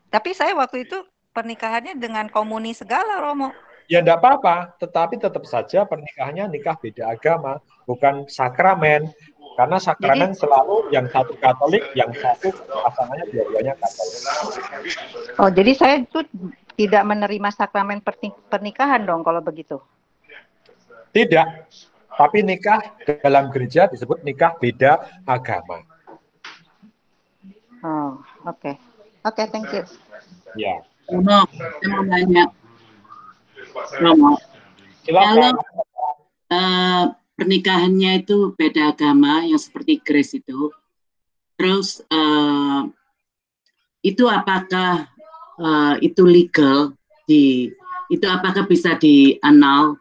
tapi saya waktu itu pernikahannya dengan komuni segala, Romo. Ya enggak apa-apa, tetapi tetap saja pernikahannya nikah beda agama, bukan sakramen. Karena sakramen selalu yang satu Katolik, yang satu pasangannya dua-duanya Katolik. Oh, jadi saya itu tidak menerima sakramen pernikahan dong kalau begitu? Tidak, tapi nikah dalam gereja disebut nikah beda agama. Oh, oke. Oke, thank you. Ya. Romo, saya mau nanya. Romo, kalau pernikahannya itu beda agama yang seperti Grace itu, terus itu apakah itu legal itu apakah bisa di-annul?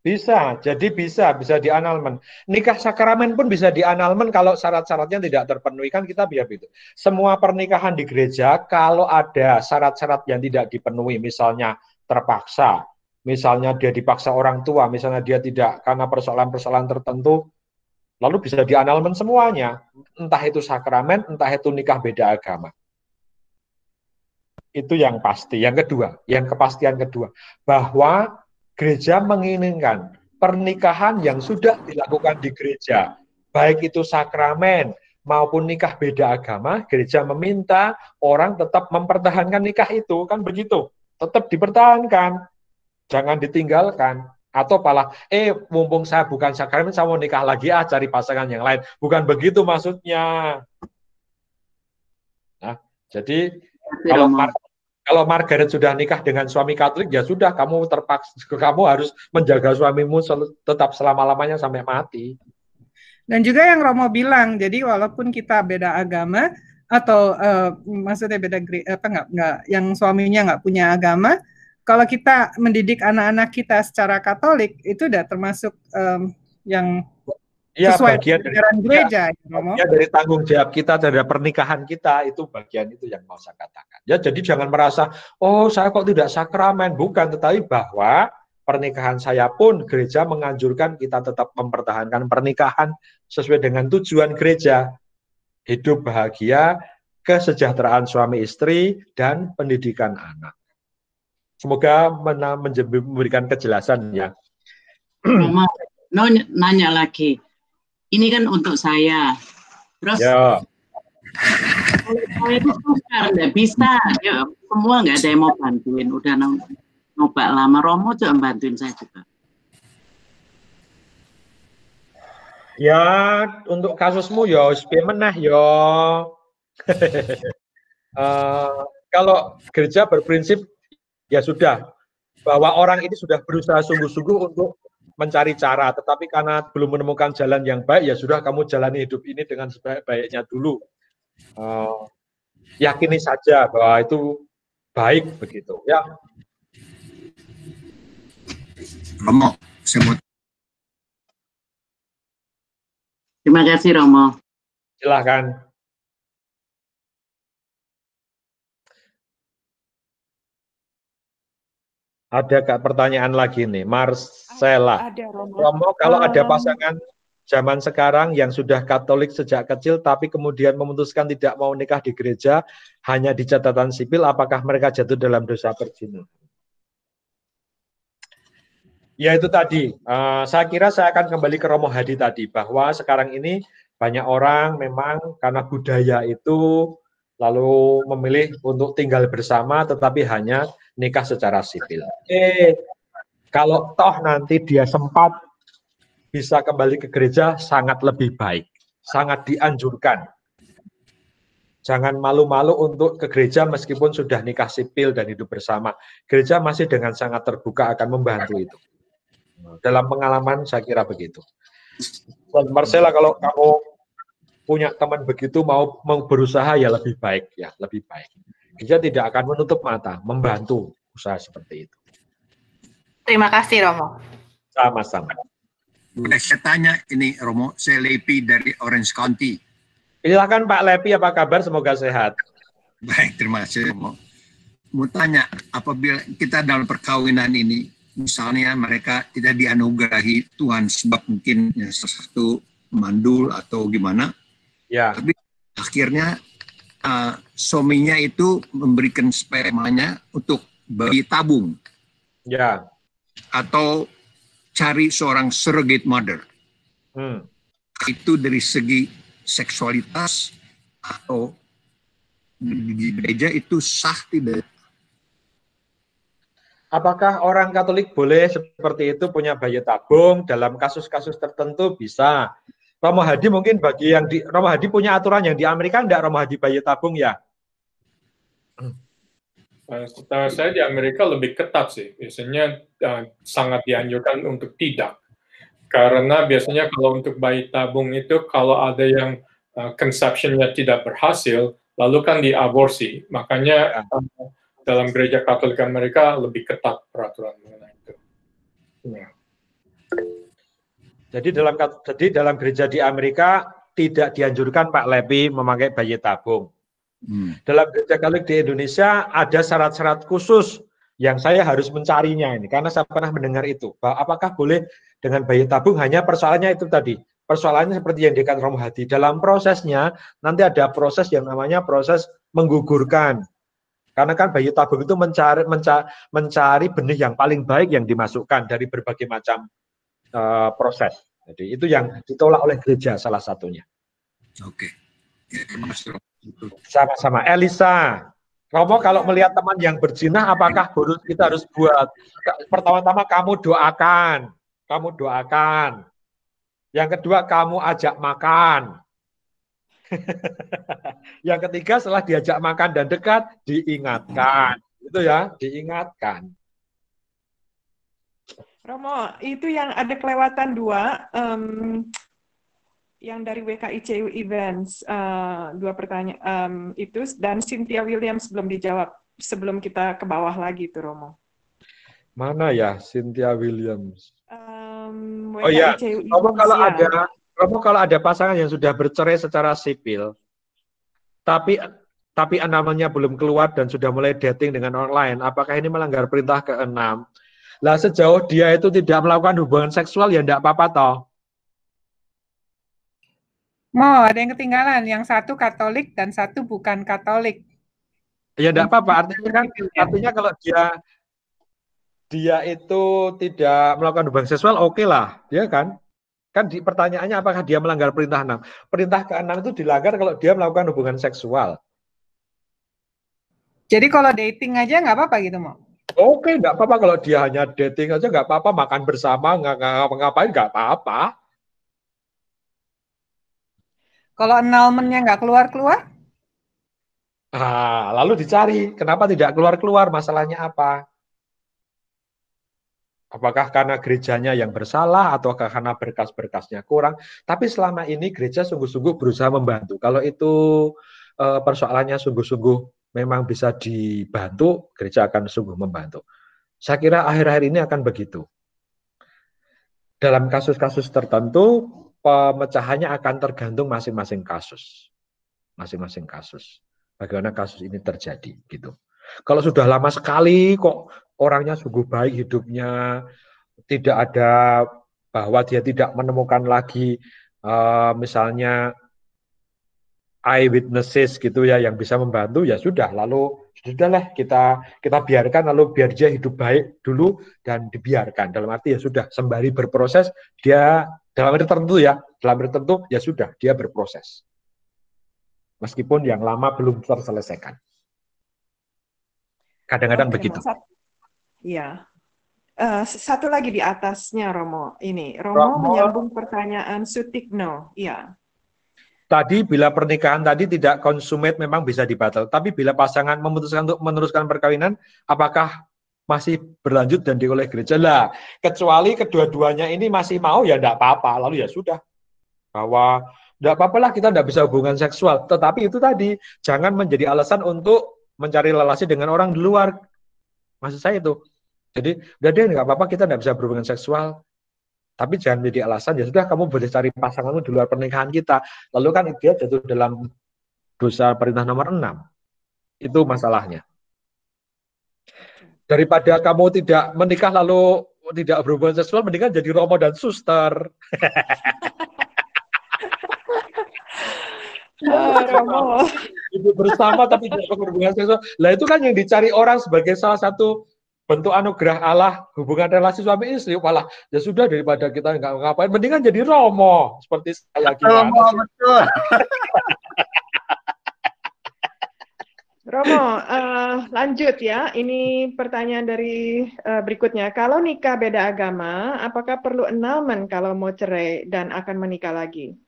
Bisa, jadi bisa di-annulment. Nikah sakramen pun bisa di-annulment kalau syarat-syaratnya tidak terpenuhi, kan kita biar itu. Semua pernikahan di gereja kalau ada syarat-syarat yang tidak dipenuhi, misalnya terpaksa, misalnya dia dipaksa orang tua, misalnya dia tidak karena persoalan-persoalan tertentu, lalu bisa di-annulment semuanya. Entah itu sakramen, entah itu nikah beda agama. Itu yang pasti. Yang kedua, yang kepastian kedua, bahwa gereja menginginkan pernikahan yang sudah dilakukan di gereja, baik itu sakramen maupun nikah beda agama, gereja meminta orang tetap mempertahankan nikah itu, kan begitu, tetap dipertahankan, jangan ditinggalkan, atau malah, mumpung saya bukan sakramen, saya mau nikah lagi, cari pasangan yang lain, bukan begitu maksudnya. Nah, jadi kalau Margaret sudah nikah dengan suami Katolik, ya sudah, kamu terpaksa, kamu harus menjaga suamimu tetap selama-lamanya sampai mati. Dan juga yang Romo bilang, jadi walaupun kita beda agama atau maksudnya beda nggak, yang suaminya nggak punya agama, kalau kita mendidik anak-anak kita secara Katolik, itu udah termasuk yang sesuai ajaran gereja. Ya, dari tanggung jawab kita terhadap pernikahan kita, itu bagian itu yang mau saya katakan. Ya, jadi jangan merasa, oh saya kok tidak sakramen, bukan, tetapi bahwa pernikahan saya pun gereja menganjurkan kita tetap mempertahankan pernikahan sesuai dengan tujuan gereja, hidup bahagia, kesejahteraan suami istri, dan pendidikan anak. Semoga memberikan kejelasan ya. Mau nanya lagi. Ini kan untuk saya. Terus ya. Kalau saya itu sukar, nggak bisa. Ya, semua nggak ada yang mau bantuin. Udah nyoba lama. Romo juga bantuin saya juga. Ya, untuk kasusmu ya, menah ya. Kalau gereja berprinsip, ya sudah, bahwa orang ini sudah berusaha sungguh-sungguh untuk mencari cara, tetapi karena belum menemukan jalan yang baik, ya sudah, kamu jalani hidup ini dengan sebaik-baiknya dulu. Yakini saja bahwa itu baik, begitu. Ya. Romo, terima kasih, Romo. Silahkan. Ada pertanyaan lagi nih, Marcella. Ada, Romo, kalau ada pasangan zaman sekarang yang sudah Katolik sejak kecil, tapi kemudian memutuskan tidak mau nikah di gereja, hanya di catatan sipil, apakah mereka jatuh dalam dosa perzinahan? Ya itu tadi, saya kira saya akan kembali ke Romo Hadi tadi, bahwa sekarang ini banyak orang memang karena budaya itu lalu memilih untuk tinggal bersama tetapi hanya nikah secara sipil. Kalau toh nanti dia sempat bisa kembali ke gereja sangat lebih baik, sangat dianjurkan. Jangan malu-malu untuk ke gereja meskipun sudah nikah sipil dan hidup bersama. Gereja masih dengan sangat terbuka akan membantu itu. Dalam pengalaman saya kira begitu. Dan Marcella, kalau kamu punya teman begitu mau berusaha ya lebih baik ya, lebih baik. Gereja tidak akan menutup mata, membantu usaha seperti itu. Terima kasih Romo. Sama-sama. Boleh saya tanya ini Romo, saya Lepi dari Orange County. Silakan Pak Lepi, apa kabar? Semoga sehat. Baik, terima kasih Romo. Mau tanya, apabila kita dalam perkawinan ini, misalnya mereka tidak dianugerahi Tuhan sebab mungkin ya, sesuatu mandul atau gimana, ya. Tapi akhirnya suaminya itu memberikan spermanya untuk bayi tabung, ya, atau cari seorang surrogate mother. Itu dari segi seksualitas atau di gereja itu sah tidak? Apakah orang Katolik boleh seperti itu punya bayi tabung? Dalam kasus-kasus tertentu bisa. Romo Hadi mungkin bagi yang di Romo Hadi punya aturan yang di Amerika enggak Romo Hadi bayi tabung ya? Setahu saya di Amerika lebih ketat sih. Biasanya sangat dianjurkan untuk tidak. Karena biasanya kalau untuk bayi tabung itu kalau ada yang conception-nya tidak berhasil, lalu kan diaborsi. Makanya dalam gereja Katolik Amerika lebih ketat peraturan mengenai itu. Ya. Jadi dalam gereja di Amerika tidak dianjurkan Pak Lepi memakai bayi tabung. Dalam gereja Katolik di Indonesia ada syarat-syarat khusus yang saya harus mencarinya ini karena saya pernah mendengar itu bahwa apakah boleh dengan bayi tabung. Hanya persoalannya itu tadi, persoalannya seperti yang dikatakan Romo Hadi, dalam prosesnya nanti ada proses yang namanya proses menggugurkan, karena kan bayi tabung itu mencari benih yang paling baik yang dimasukkan dari berbagai macam proses. Jadi itu yang ditolak oleh gereja salah satunya. Oke, ya, terima kasih. Sama-sama. Elisa, Romo kalau melihat teman yang berzina, apakah kita harus buat? Pertama-tama kamu doakan. Yang kedua kamu ajak makan. Yang ketiga setelah diajak makan dan dekat, diingatkan. Itu ya, diingatkan. Romo, itu yang ada kelewatan 2. Yang dari WKICU Events, 2 pertanyaan itu, dan Cynthia Williams belum dijawab sebelum kita ke bawah lagi tuh Romo. Mana ya Cynthia Williams? Oh iya, Romo kalau ada pasangan yang sudah bercerai secara sipil, tapi annulment-nya belum keluar dan sudah mulai dating dengan orang lain, apakah ini melanggar perintah ke-6? Lah sejauh dia itu tidak melakukan hubungan seksual ya enggak apa-apa toh. Mau ada yang ketinggalan, yang satu Katolik dan satu bukan Katolik. Ya enggak apa-apa, artinya kalau dia itu tidak melakukan hubungan seksual, oke lah, ya kan? Kan pertanyaannya apakah dia melanggar perintah 6? Perintah ke-6 itu dilanggar kalau dia melakukan hubungan seksual. Jadi kalau dating aja nggak apa-apa gitu, Mo? Oke, nggak apa-apa kalau dia hanya dating aja nggak apa-apa, makan bersama nggak ngapa-ngapain nggak apa-apa. Kalau annulment-nya nggak keluar-keluar? Lalu dicari, kenapa tidak keluar-keluar, masalahnya apa? Apakah karena gerejanya yang bersalah, atau karena berkas-berkasnya kurang? Tapi selama ini gereja sungguh-sungguh berusaha membantu. Kalau itu persoalannya sungguh-sungguh memang bisa dibantu, gereja akan sungguh membantu. Saya kira akhir-akhir ini akan begitu. Dalam kasus-kasus tertentu, pemecahannya akan tergantung masing-masing kasus. Masing-masing kasus. Bagaimana kasus ini terjadi, gitu. Kalau sudah lama sekali kok orangnya sungguh baik hidupnya, tidak ada bahwa dia tidak menemukan lagi misalnya eyewitnesses gitu ya yang bisa membantu, ya sudah, lalu sudahlah kita biarkan, lalu biar dia hidup baik dulu dan dibiarkan. Dalam arti ya sudah, sembari berproses dia dalam arti tertentu ya, ya sudah dia berproses. Meskipun yang lama belum terselesaikan. Kadang-kadang begitu. Iya. Satu lagi di atasnya, Romo. Ini, Romo menyambung pertanyaan Sutikno. Iya. Tadi bila pernikahan tadi tidak consummate memang bisa dibatal. Tapi bila pasangan memutuskan untuk meneruskan perkawinan, apakah masih berlanjut dan oleh gereja? Lah, kecuali kedua-duanya ini masih mau ya enggak apa-apa. Lalu ya sudah. Bahwa enggak apa-apa lah kita enggak bisa hubungan seksual. Tetapi itu tadi, jangan menjadi alasan untuk mencari relasi dengan orang di luar. Maksud saya itu. Jadi, udah deh enggak apa-apa kita enggak bisa berhubungan seksual. Tapi jangan menjadi alasan, ya sudah kamu boleh cari pasanganmu di luar pernikahan kita. Lalu kan dia jatuh dalam dosa perintah nomor 6. Itu masalahnya. Daripada kamu tidak menikah lalu tidak berhubungan seksual, mendingan jadi Romo dan suster. Romo. Hidup bersama tapi tidak berhubungan seksual. Lah itu kan yang dicari orang sebagai salah satu bentuk anugerah Allah, hubungan relasi suami istri. Malah ya sudah, daripada kita nggak ngapain, mendingan jadi Romo seperti saya. Betul. Romo, lanjut ya. Ini pertanyaan dari berikutnya. Kalau nikah beda agama, apakah perlu annulment kalau mau cerai dan akan menikah lagi?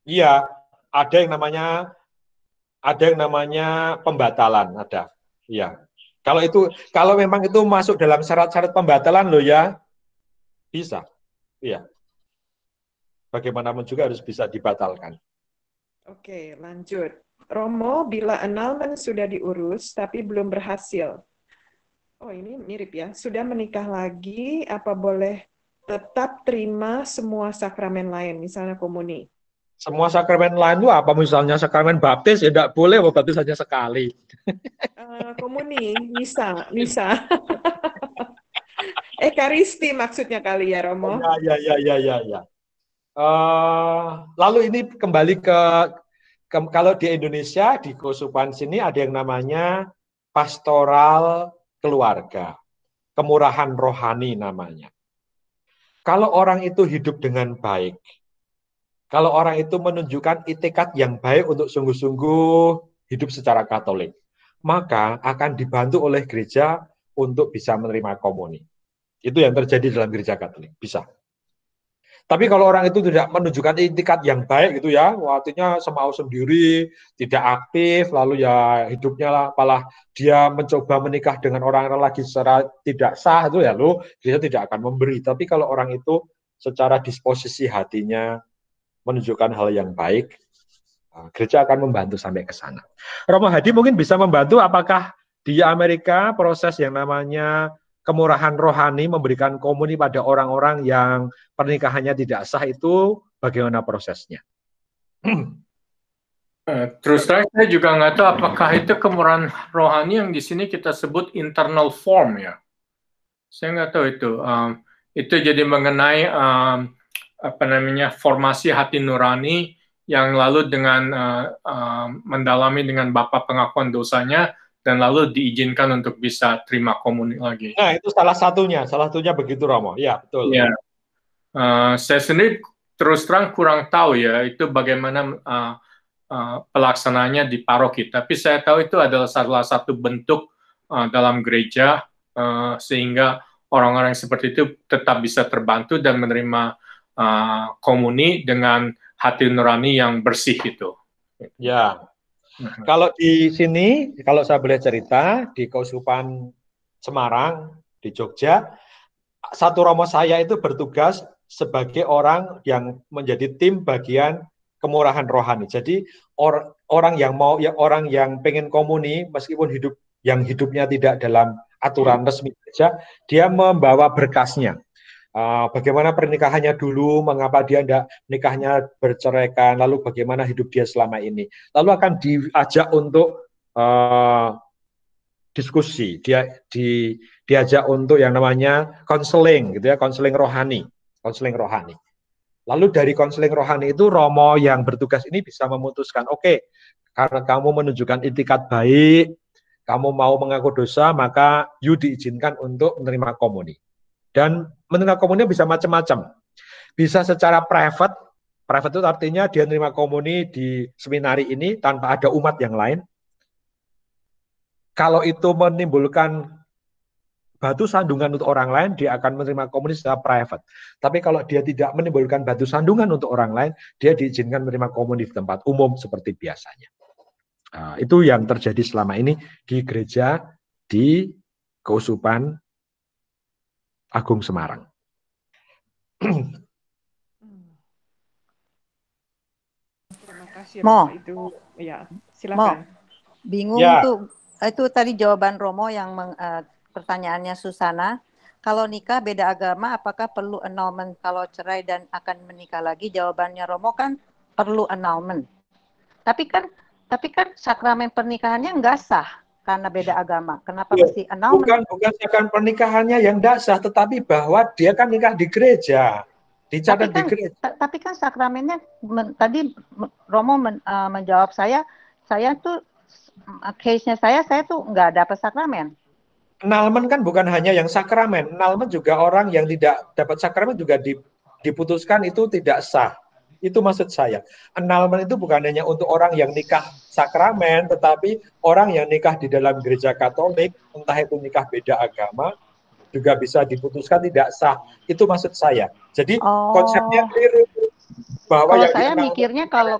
Iya, ada yang namanya pembatalan, ada. Iya. Kalau memang itu masuk dalam syarat-syarat pembatalan loh ya, bisa. Iya. Bagaimanapun juga harus bisa dibatalkan. Oke, lanjut. Romo, bila annulment sudah diurus tapi belum berhasil. Oh, ini mirip ya. Sudah menikah lagi, apa boleh tetap terima semua sakramen lain, misalnya komuni? Semua sakramen lain itu apa? Misalnya sakramen baptis ya tidak boleh, baptis hanya sekali. Komuni, misa. Ekaristi maksudnya kali ya, Romo? Ya. Lalu ini kembali ke kalau di Indonesia, di Keuskupan sini ada yang namanya pastoral keluarga, kemurahan rohani namanya. Kalau orang itu hidup dengan baik, kalau orang itu menunjukkan itikat yang baik untuk sungguh-sungguh hidup secara Katolik, maka akan dibantu oleh gereja untuk bisa menerima komuni. Itu yang terjadi dalam gereja Katolik, bisa. Tapi kalau orang itu tidak menunjukkan itikat yang baik gitu ya, artinya semau sendiri, tidak aktif, lalu ya hidupnya malah dia mencoba menikah dengan orang lagi secara tidak sah, itu ya lo gereja tidak akan memberi. Tapi kalau orang itu secara disposisi hatinya menunjukkan hal yang baik, gereja akan membantu sampai ke sana. Romo Hadi mungkin bisa membantu, apakah di Amerika proses yang namanya kemurahan rohani memberikan komuni pada orang-orang yang pernikahannya tidak sah itu bagaimana prosesnya? Terus terang saya juga nggak tahu apakah itu kemurahan rohani yang di sini kita sebut internal form ya. Saya nggak tahu itu. Itu jadi mengenai formasi hati nurani yang lalu dengan mendalami dengan Bapa pengakuan dosanya dan lalu diizinkan untuk bisa terima komuni lagi. Nah, itu salah satunya begitu Romo. Ya, betul. Ya. Saya sendiri terus terang kurang tahu ya itu bagaimana pelaksananya di paroki. Tapi saya tahu itu adalah salah satu bentuk dalam gereja sehingga orang-orang seperti itu tetap bisa terbantu dan menerima komuni dengan hati nurani yang bersih itu. Ya. Kalau di sini, kalau saya boleh cerita, di Keuskupan Semarang, di Jogja, satu Romo saya itu bertugas sebagai orang yang menjadi tim bagian kemurahan rohani. Jadi orang yang pengen komuni, meskipun hidupnya tidak dalam aturan resmi saja, dia membawa berkasnya. Bagaimana pernikahannya dulu, mengapa dia tidak nikahnya berceraikan, lalu bagaimana hidup dia selama ini. Lalu akan diajak untuk diskusi, diajak untuk yang namanya konseling, gitu ya, konseling rohani. Lalu dari konseling rohani itu Romo yang bertugas ini bisa memutuskan, oke, karena kamu menunjukkan itikat baik, kamu mau mengaku dosa, maka you diizinkan untuk menerima komuni. Dan menerima komuni bisa macam-macam. Bisa secara private itu artinya dia menerima komuni di seminari ini tanpa ada umat yang lain. Kalau itu menimbulkan batu sandungan untuk orang lain, dia akan menerima komunion secara private. Tapi kalau dia tidak menimbulkan batu sandungan untuk orang lain, dia diizinkan menerima komunion di tempat umum seperti biasanya. Nah, itu yang terjadi selama ini di gereja di Keuskupan Agung Semarang. Terima kasih Mo. Romo. Itu ya, silakan. Bingung Ya. tuh. Itu tadi jawaban Romo yang pertanyaannya Susana. Kalau nikah beda agama, apakah perlu annulment? Kalau cerai dan akan menikah lagi, jawabannya Romo kan perlu annulment. Tapi kan sakramen pernikahannya nggak sah karena beda agama. Kenapa mesti annulment? Bukan sakramen pernikahannya yang tidak sah, tetapi bahwa dia kan nikah di gereja, dicatat di gereja. Tapi kan sakramennya tadi Romo menjawab saya tuh case-nya saya tuh nggak dapat sakramen. Annulment kan bukan hanya yang sakramen, annulment juga orang yang tidak dapat sakramen juga diputuskan itu tidak sah. Itu maksud saya. Annulment itu bukan hanya untuk orang yang nikah sakramen, tetapi orang yang nikah di dalam gereja Katolik, entah itu nikah beda agama, juga bisa diputuskan tidak sah. Itu maksud saya. Jadi konsepnya keliru. Bahwa kalau yang saya mikirnya kalau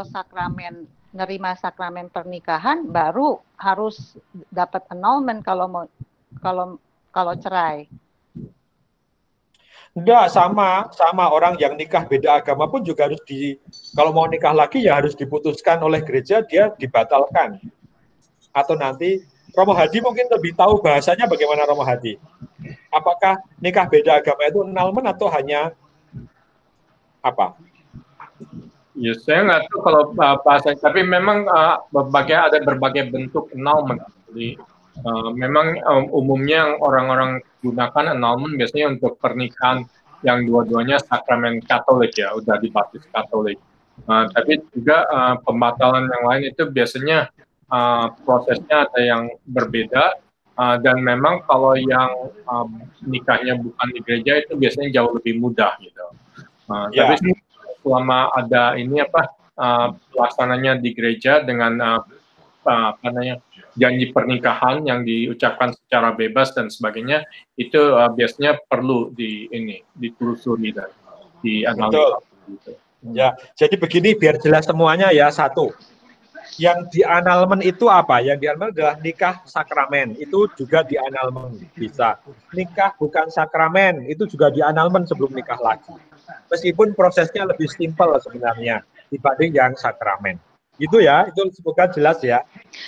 sakramen nerima sakramen pernikahan baru harus dapat annulment kalau cerai. Enggak, sama orang yang nikah beda agama pun juga harus kalau mau nikah lagi ya harus diputuskan oleh gereja, dia dibatalkan. Atau nanti Romo Hadi mungkin lebih tahu bahasanya bagaimana Romo Hadi. Apakah nikah beda agama itu annulment atau hanya apa? Ya, saya nggak tahu kalau bahasa, tapi memang ada berbagai bentuk annulment. Jadi memang umumnya orang-orang gunakan annulment biasanya untuk pernikahan yang dua-duanya sakramen Katolik ya, udah dibaptis Katolik. Tapi juga pembatalan yang lain itu biasanya prosesnya ada yang berbeda dan memang kalau yang nikahnya bukan di gereja itu biasanya jauh lebih mudah gitu. Tapi selama ada ini pelaksananya di gereja dengan janji pernikahan yang diucapkan secara bebas dan sebagainya, itu biasanya perlu ditelusuri dan dianalisa. Gitu. Ya, jadi begini biar jelas semuanya ya. Satu, yang di annulment itu apa? Yang di annulment adalah nikah sakramen, itu juga di annulment bisa. Nikah bukan sakramen, itu juga di annulment sebelum nikah lagi. Meskipun prosesnya lebih simpel sebenarnya dibanding yang sakramen. Itu ya, itu semoga jelas ya.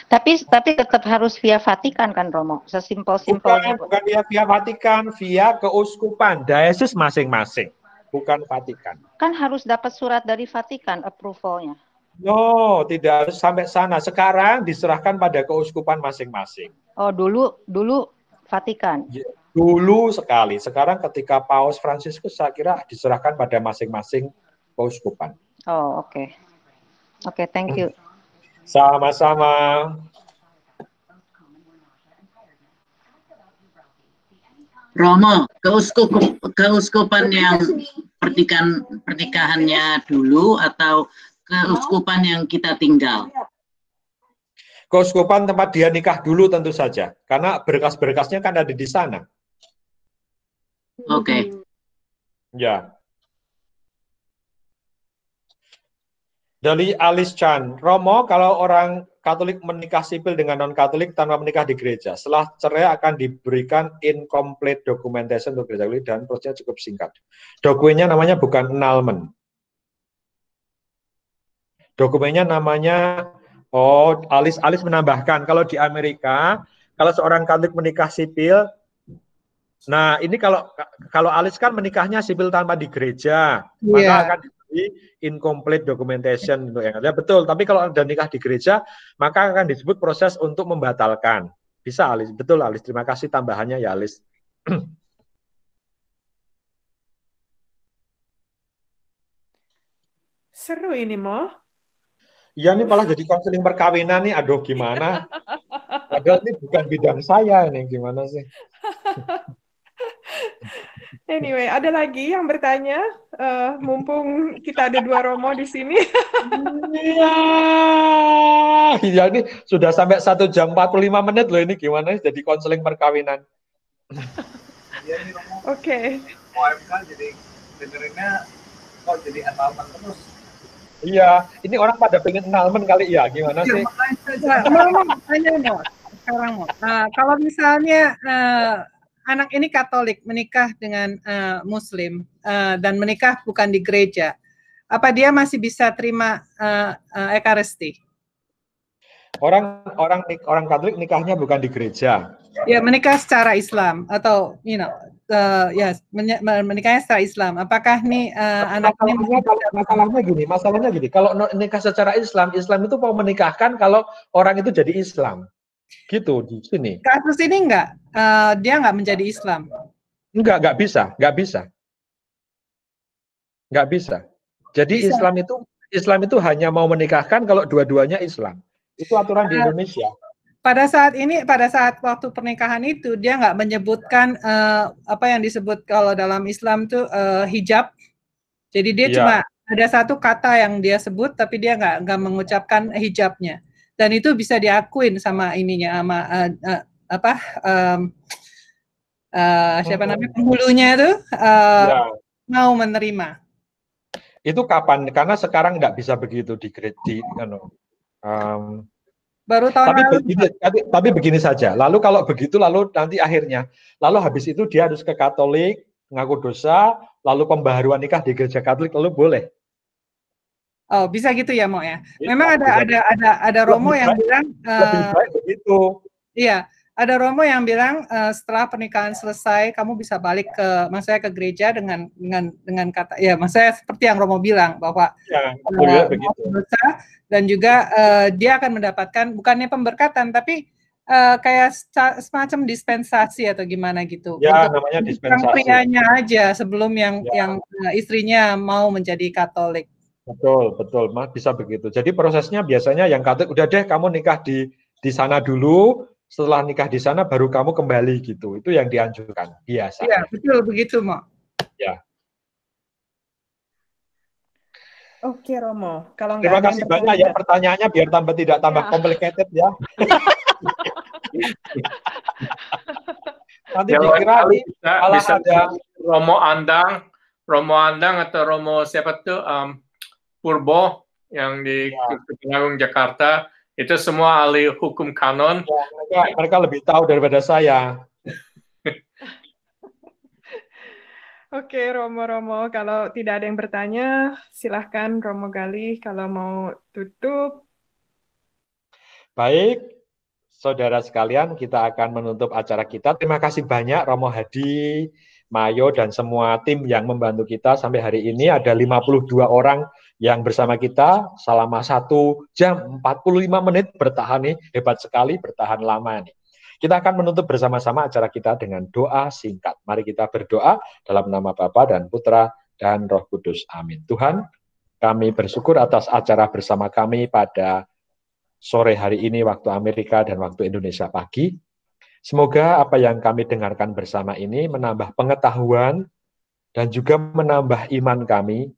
Tapi tetap harus via Vatikan kan Romo? Sesimpel-simpelnya. Bukan via Vatikan, via keuskupan, daesis masing-masing. Bukan Vatikan. Kan harus dapat surat dari Vatikan approval-nya. No, tidak harus sampai sana. Sekarang diserahkan pada keuskupan masing-masing. Oh, dulu Vatikan. Dulu sekali. Sekarang ketika Paus Fransiskus saya kira diserahkan pada masing-masing keuskupan. Oh, oke. Oke, thank you. Sama-sama. Romo, keuskupan yang pernikahannya dulu atau keuskupan yang kita tinggal? Keuskupan tempat dia nikah dulu tentu saja, karena berkas-berkasnya kan ada di sana. Oke. Ya. Dari Alice Chan, Romo, kalau orang Katolik menikah sipil dengan non-Katolik tanpa menikah di gereja, setelah cerai akan diberikan incomplete documentation untuk gereja Katolik dan prosesnya cukup singkat. Dokumennya namanya bukan annulment. Dokumennya namanya, Alice menambahkan, kalau di Amerika, kalau seorang Katolik menikah sipil, nah ini kalau Alice kan menikahnya sipil tanpa di gereja, maka akan diberi incomplete documentation untuk yang ada. Betul, tapi kalau ada nikah di gereja, maka akan disebut proses untuk membatalkan. Bisa Alice, betul Alice, terima kasih tambahannya ya Alice. Seru ini, Mo. Iya, ini malah jadi konseling perkawinan nih, aduh gimana. Padahal ini bukan bidang saya nih, gimana sih. Anyway, ada lagi yang bertanya? Mumpung kita ada dua Romo di sini. Iya, ini sudah sampai 1 jam 45 menit loh ini, gimana jadi konseling perkawinan. Oke. OMK jadi dengerinnya kok jadi annulment terus. Iya, ini orang pada pengen annulment kali ya, gimana sih? Sekarang kalau misalnya anak ini Katolik menikah dengan Muslim dan menikah bukan di gereja, apa dia masih bisa terima Ekaristi? Orang Katolik nikahnya bukan di gereja. Ya, menikah secara Islam atau menikahnya secara Islam. Apakah nih anak ini masalahnya gini, kalau nikah secara Islam itu mau menikahkan kalau orang itu jadi Islam. Gitu di sini. Kasus ini dia nggak menjadi Islam. Nggak bisa. Jadi bisa. Islam itu hanya mau menikahkan kalau dua-duanya Islam. Itu aturan di Indonesia. Pada saat waktu pernikahan itu dia nggak menyebutkan apa yang disebut kalau dalam Islam tuh hijab. Jadi dia cuma ada satu kata yang dia sebut, tapi dia nggak mengucapkan hijabnya. Dan itu bisa diakuin sama ininya, sama siapa namanya penghulunya itu mau menerima. Itu kapan? Karena sekarang nggak bisa begitu di baru tahun tapi begini saja. Lalu kalau begitu, lalu nanti akhirnya, lalu habis itu dia harus ke Katolik, ngaku dosa, lalu pembaharuan nikah di gereja Katolik, lalu boleh. Oh, bisa gitu ya, Mo ya. Memang ada Romo yang bilang lebih baik begitu. Iya, ada Romo yang bilang setelah pernikahan selesai kamu bisa balik ke gereja dengan kata maksudnya seperti yang Romo bilang bahwa dosa dan juga dia akan mendapatkan bukannya pemberkatan tapi kayak semacam dispensasi atau gimana gitu. Ya, namanya dispensasi. Prianya aja sebelum yang istrinya mau menjadi Katolik. Betul, Mas, bisa begitu. Jadi prosesnya biasanya yang Katolik udah deh kamu nikah di sana dulu, setelah nikah di sana baru kamu kembali gitu. Itu yang dianjurkan biasa. Iya, betul begitu, Mo. Ya. Oke, Romo. Kalau terima kasih banyak ya pertanyaannya biar tidak tambah complicated ya. Nanti dikira bisa ada Romo Andang atau Romo siapa tuh Purbo yang di Kejagung Jakarta, itu semua ahli hukum kanon. Ya, mereka lebih tahu daripada saya. Oke, Romo, kalau tidak ada yang bertanya, silahkan Romo Galih kalau mau tutup. Baik, saudara sekalian, kita akan menutup acara kita. Terima kasih banyak Romo Hadi, Mayo, dan semua tim yang membantu kita sampai hari ini. Ada 52 orang yang bersama kita selama 1 jam 45 menit bertahan nih, hebat sekali, bertahan lama nih. Kita akan menutup bersama-sama acara kita dengan doa singkat. Mari kita berdoa dalam nama Bapa dan Putra dan Roh Kudus. Amin. Tuhan, kami bersyukur atas acara bersama kami pada sore hari ini waktu Amerika dan waktu Indonesia pagi. Semoga apa yang kami dengarkan bersama ini menambah pengetahuan dan juga menambah iman kami,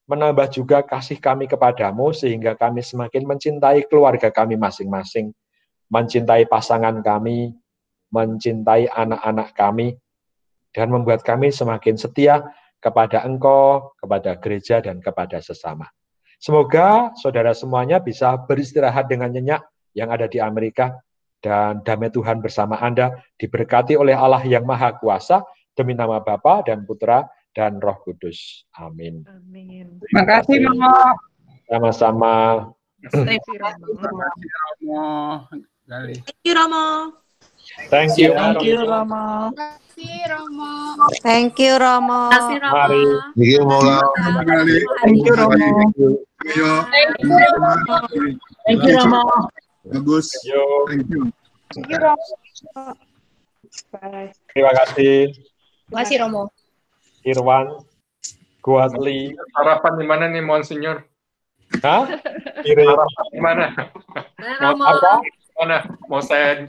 menambah juga kasih kami kepadamu sehingga kami semakin mencintai keluarga kami masing-masing, mencintai pasangan kami, mencintai anak-anak kami, dan membuat kami semakin setia kepada Engkau, kepada gereja, dan kepada sesama. Semoga saudara semuanya bisa beristirahat dengan nyenyak yang ada di Amerika, dan damai Tuhan bersama Anda diberkati oleh Allah yang Maha Kuasa, demi nama Bapa dan Putra dan Roh Kudus. Amin. Amin. Terima kasih, Romo. Sama-sama. Thank you, Romo. Thank you, Romo. Thank you, Romo. Kasih Romo. Thank you, Romo. Kasih Romo. Mari. Thank you, Romo. Thank you, Romo. Thank you, Romo. Bagus. Thank you. Thank you, Romo. Bye. Terima kasih. Terima kasih Romo. Irwan, Guadli. Harapan di mana nih, Monsignor? Hah? Harapan di mana? Romo. Mana? Mau saya